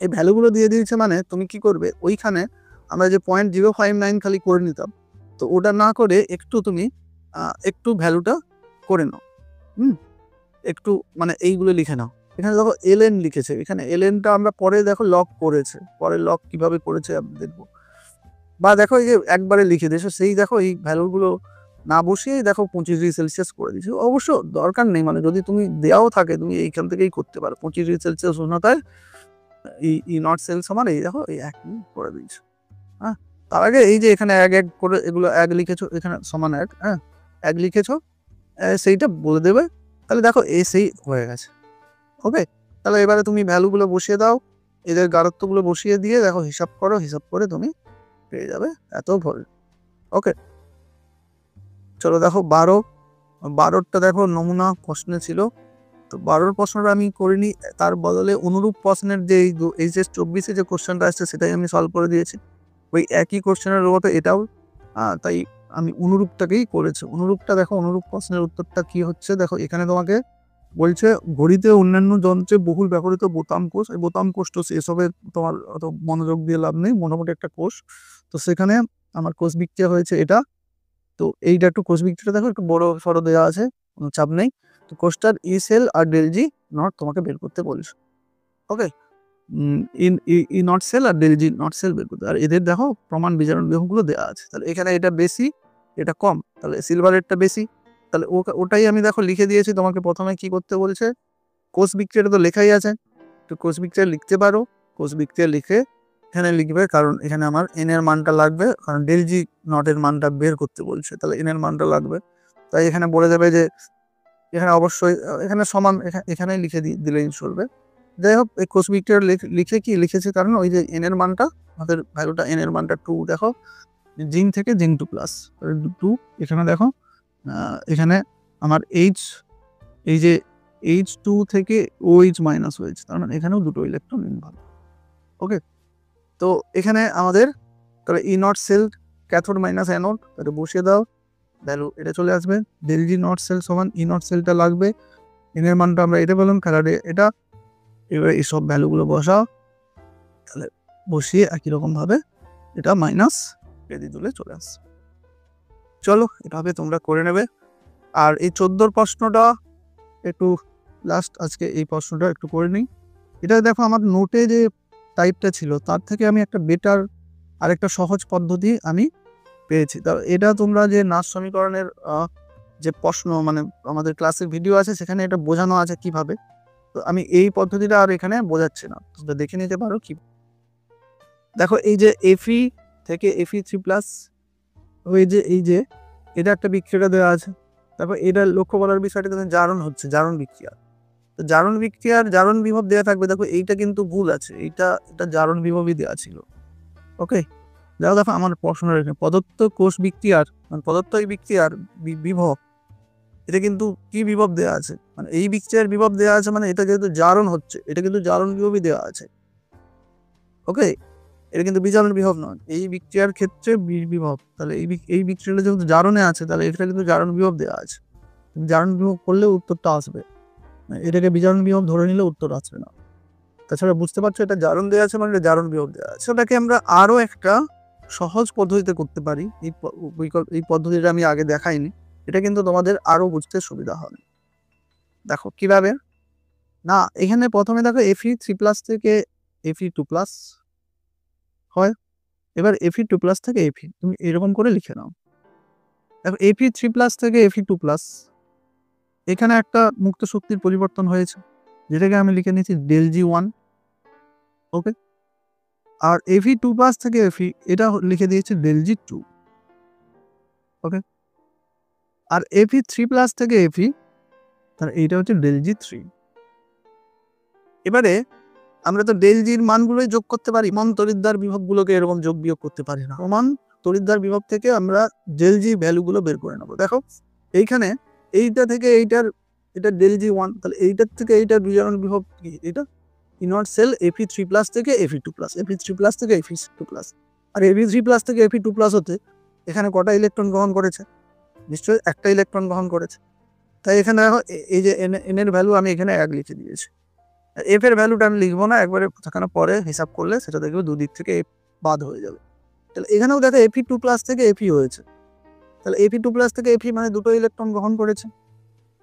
এই ভ্যালুগুলো দিয়ে দিয়েছে মানে তুমি কি করবে, ওইখানে আমরা যে 0.059 খালি করে নিতাম, তো ওটা না করে একটু তুমি একটু ভ্যালুটা করে নাও। একটু মানে এইগুলো লিখে নাও। এখানে দেখো এলএন লিখেছে, এখানে এলএনটা আমরা পরে দেখো লক করেছে, পরে লক কিভাবে করেছে আমি দেখবো। বা দেখো এই যে একবারে লিখে দিয়েছে, সেই দেখো এই ভ্যালুগুলো না বসিয়ে দেখো 25 ডিগ্রি সেলসিয়াস করে দিয়েছে। অবশ্য দরকার নেই, মানে যদি তুমি দেওয়াও থাকে তুমি এইখান থেকেই করতে পারো। 25 ডিগ্রি সেলসিয়াস উষ্ণতায় ই নট সেল সমান এই দেখো এই 1 করে দিয়েছে। হ্যাঁ, তার আগে এই যে এখানে 1 করে এগুলো 1 লিখেছো, এখানে সমান 1, হ্যাঁ 1 লিখেছো, সেইটা বলে দেবে। তাহলে দেখো সেই হয়ে গেছে। ওকে, তাহলে এবারে তুমি ভ্যালুগুলো বসিয়ে দাও, এদের গাঢ়ত্বগুলো বসিয়ে দিয়ে দেখো হিসাব করো, হিসাব করে তুমি পেয়ে যাবে এত ভোল্ট। ওকে, চলো দেখো 12টা দেখো নমুনা প্রশ্নে ছিল, তো 12 প্রশ্নটা আমি করিনি, তার বদলে অনুরূপ প্রশ্নের যে HS 24 যে কোশ্চেনটা আসছে সেটাই আমি সলভ করে দিয়েছি। ওই একই কোশ্চেনের মতো এটাও, তাই আমি অনুরূপটাকেই করেছি। অনুরূপটা দেখো, অনুরূপ প্রশ্নের উত্তরটা কি হচ্ছে দেখো, এখানে তোমাকে বলছে ঘড়িতে অন্যান্য যন্ত্রে বহুল ব্যবহৃত বোতাম কোষ, এই বোতাম কোষ তো এসবের তোমার অত মনোযোগ দিয়ে লাভ নেই, মোটামুটি একটা কোষ। তো সেখানে আমার কোষ বিক্রিয়া হয়েছে এটা, তো এইটা একটু কোষ বিক্রিয়াটা দেখো একটু বড় সড়ো দেওয়া আছে, কোনো চাপ নেই। তো কোষটার ই সেল আর ডেলজি নট তোমাকে বের করতে বলছে। ওকে, ই নট সেল আর ডেলজি নট সেল বের করতে, আর এদের দেখো প্রমাণ বিজারণ বিভবগুলো দেওয়া আছে। তাহলে এখানে এটা বেশি, এটা কম, তাহলে সিলভারেরটা বেশি। তাহলে ওটাই আমি দেখো লিখে দিয়েছি। তোমাকে প্রথমে কি করতে বলছে, কোষ বিক্রিয়াটা তো লেখাই আছে, তো কোষ বিক্রিয়া লিখতে পারো। কোষ বিক্রিয়া লিখে এখানে লিখবে, কারণ এখানে আমার এন এর মানটা লাগবে, কারণ ডেলজি নটের মানটা বের করতে বলছে, তাহলে এন এর মানটা লাগবে। তাই এখানে বলে যাবে যে এখানে অবশ্যই এখানে সমান, এখানেই লিখে দিলেই চলবে। যাই হোক, এই কোষ বিক্রিয়া লিখে কি লিখেছে, কারণ ওই যে এন এর মানটা আমাদের ভ্যালুটা, এন এর মানটা 2 দেখো, জিঙ্ক থেকে জিঙ্ক 2+, 2 এখানে দেখো, এখানে আমার এই যে H2 থেকে OH মাইনাস হয়েছে, তার মানে এখানেও দুটো ইলেকট্রন ইনভলভ। ওকে, তো এখানে আমাদের তাহলে E naught cell cathode minus anode, এটা বসিয়ে দাও, ভ্যালু এটা চলে আসবে। ডেল জি নট সেল সমান ই নট সেলটা লাগবে, এনের মানটা আমরা এটা পেলাম, ফ্যারাডে এটা। এবার এইসব ভ্যালুগুলো বসাও, তাহলে বসিয়ে একই রকমভাবে এটা মাইনাস পেদি তুলে চলে আসছে। চলো এভাবে তোমরা করে নেবে। আর এই 14 প্রশ্নটা একটু লাস্ট আজকে এই প্রশ্নটা একটু করে নিই। এটা দেখো আমার নোটে যে টাইপটা ছিল তার থেকে আমি একটা বেটার আরেকটা সহজ পদ্ধতি আমি পেয়েছি। তা এটা তোমরা যে নাচ সমীকরণের যে প্রশ্ন মানে আমাদের ক্লাসের ভিডিও আছে সেখানে এটা বোঝানো আছে কিভাবে। তো আমি এই পদ্ধতিটা আর এখানে বোঝাচ্ছি না, তোমরা দেখে নিতে পারো কি। দেখো এই যে Fe থেকে Fe3+, এই যে এটা একটা বিক্রিয়া দেওয়া আছে। তারপর এটা লক্ষ্য করার বিষয়টা জারণ হচ্ছে, জারণ বিক্রিয়া। তো জারণ বিক্রিয়ার জারণ বিভব দেওয়া থাকবে। দেখো এইটা কিন্তু ভুল আছে, এটা জারণ বিভবই দেওয়া ছিল। ওকে, দেখো আমার প্রশ্ন রেখে প্রদত্ত কোষ বিক্রিয়ার মানে প্রদত্ত এই বিক্রিয়ার বিভব, এটা কিন্তু কি বিভব দেওয়া আছে, মানে এই বিক্রিয়ার বিভব দেওয়া আছে, মানে এটা যেহেতু জারণ হচ্ছে এটা কিন্তু জারণ বিভবই দেওয়া আছে। ওকে, এটা কিন্তু বিজারণ বিভব নয়, এই বিক্রিয়ার ক্ষেত্রে বিভব। তাহলে এই বিক্রিয়াটা যেহেতু জারণে আছে তাহলে এটা কিন্তু জারণ বিভব দেওয়া আছে। জারণ বিভব করলে উত্তরটা আসবে, এটাকে বিজারণ বিভব ধরে নিলে উত্তর আসবে না। তাছাড়া বুঝতে পারছো এটা জারণ দেওয়া আছে মানে এটা জারণ বিভব দেওয়া আছে। সেটাকে আমরা আরো একটা সহজ পদ্ধতিতে করতে পারি। এই পদ্ধতিটা আমি আগে দেখাইনি, এটা কিন্তু তোমাদের আরো বুঝতে সুবিধা হবে। দেখো কিভাবে না, এখানে প্রথমে দেখো Fe3+ থেকে Fe2+ হয়। এবার Fe2+ থেকে Fe তুমি এরকম করে লিখে নাও। দেখো Fe3+ থেকে Fe2+, এখানে একটা মুক্ত শক্তির পরিবর্তন হয়েছে, যেটাকে আমি লিখে নিয়েছি ΔG1। ওকে, আর Fe2+ থেকে Fe এটা লিখে দিয়েছি ΔG2। ওকে, আর Fe3+ থেকে Fe তাহলে এইটা হচ্ছে ΔG3। এবারে আমরা তো ΔGর মানগুলোই যোগ করতে পারি, সমান তড়িৎদ্বার বিভবগুলোকে এরকম যোগ বিয়োগ করতে পারি না। সমান তড়িৎদ্বার বিভব থেকে আমরা ΔG ভ্যালুগুলো বের করে নেবো। দেখো এইখানে এইটা থেকে এইটার এটা ΔG1, তাহলে এইটার থেকে এইটার বিজারণ বিভব কি, এটা ইনট সেল Fe3+ থেকে Fe2+, Fe3+ থেকে Fe2+। আর Fe3+ থেকে Fe2+ হতে এখানে কটা ইলেকট্রন গ্রহণ করেছে, নিশ্চয়ই একটা ইলেকট্রন গ্রহণ করেছে। তাই এখানে দেখো এই যে এন এর ভ্যালু আমি এখানে 1 লিখে দিয়েছি। এফ এর ভ্যালুটা আমি লিখবো না, একবারে সেখানে পরে হিসাব করলে সেটা দেখবে দুদিক থেকে এফ বাদ হয়ে যাবে। তাহলে এখানেও দেখো Fe2+ থেকে Fe হয়েছে, তাহলে Fe2+ থেকে Fe মানে দুটো ইলেকট্রন গ্রহণ করেছে।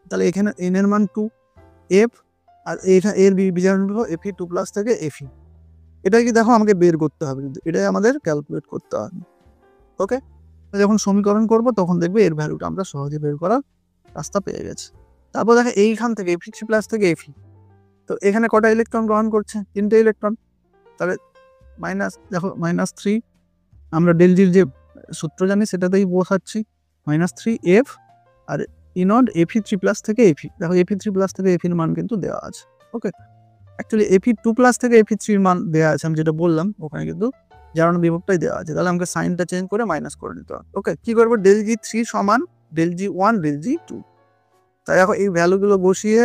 তাহলে এখানে এন এর মান 2 এফ, আর এর বিজারণ বিভব Fe2+ থেকে Fe। এটা কি দেখো আমাকে বের করতে হবে, কিন্তু এটাই আমাদের ক্যালকুলেট করতে হবে। ওকে, যখন সমীকরণ করব তখন দেখবে এর ভ্যালুটা আমরা সহজে বের করার রাস্তা পেয়ে গেছি। তারপর দেখো এইখান থেকে Fe3+ থেকে Fe, তো এখানে কটা ইলেকট্রন গ্রহণ করছে, 3টে ইলেকট্রন। তাহলে দেখো -3, আমরা ΔGর যে সূত্র জানি সেটাতেই বসাচ্ছি, -3F আর ইনট Fe3+ থেকে Fe। দেখো Fe3+ থেকে Fe মান কিন্তু দেওয়া আছে। ওকে, অ্যাকচুয়ালি Fe2+ থেকে Fe3 মান দেওয়া আছে, আমি যেটা বললাম ওখানে কিন্তু জারণ বিভবটাই দেওয়া আছে। তাহলে আমাকে সাইনটা চেঞ্জ করে মাইনাস করে নিতে হবে। ওকে, কি করবো, ΔG3 সমান ΔG1 ΔG2। তাই দেখো এই ভ্যালুগুলো বসিয়ে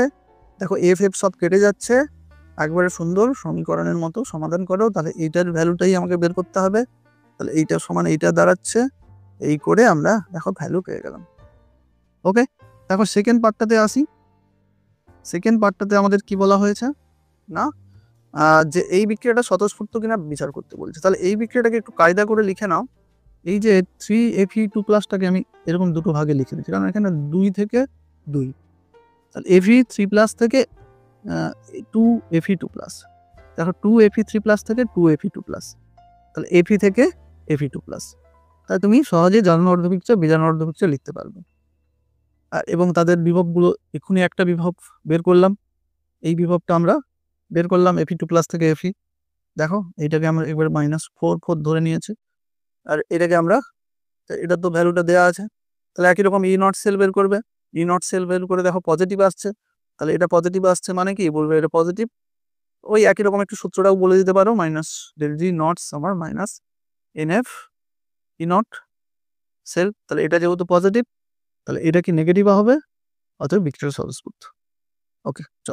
দেখো এফ সব কেটে যাচ্ছে, একবারে সুন্দর সমীকরণের মতো সমাধান করো। তাহলে এইটার ভ্যালুটাই আমাকে বের করতে হবে, তাহলে এইটা সমান এইটা দাঁড়াচ্ছে, এই করে আমরা দেখো ভ্যালু পেয়ে গেলাম। ওকে, দেখো সেকেন্ড পার্টটাতে আসি। সেকেন্ড পার্টটাতে আমাদের কি বলা হয়েছে না, যে এই বিক্রিয়াটা স্বতঃস্ফূর্ত কিনা বিচার করতে বলছে। তাহলে এই বিক্রিয়াটাকে একটু কায়দা করে লিখে নাও। এই যে 3Fe2+টাকে আমি এরকম দুটো ভাগে লিখে দিচ্ছি, কারণ এখানে 2 থেকে 2, তাহলে Fe3+ থেকে 2Fe2+, দেখো 2Fe3+ থেকে 2Fe2+, তাহলে Fe থেকে Fe2+। তাহলে তুমি সহজে জারণ অর্ধবিক্রিয়া বিজারণ অর্ধবিক্রিয়া লিখতে পারবে। আর এবং তাদের বিভবগুলো এক্ষুনি একটা বিভব বের করলাম, এই বিভবটা আমরা বের করলাম Fe2+ থেকে Fe। দেখো এইটাকে আমরা একবার -4 ধরে নিয়েছি, আর এটাকে আমরা, এটা তো ভ্যালুটা দেওয়া আছে। তাহলে একই রকম ই নট সেল বের করবে, ই নট সেল বের করে দেখো পজিটিভ আসছে, তাহলে এটা পজিটিভ আসছে মানে কি বলবে, এটা পজিটিভ। ওই একই রকম একটু সূত্রটাও বলে দিতে পারো, -ΔG0 আমার -NF ই নট সেল। তাহলে এটা যেহেতু পজিটিভ, তাহলে এটা কি নেগেটিভ হবে, অতএব ভিক্টোরিয়া সহজ বুথ। ওকে, চল।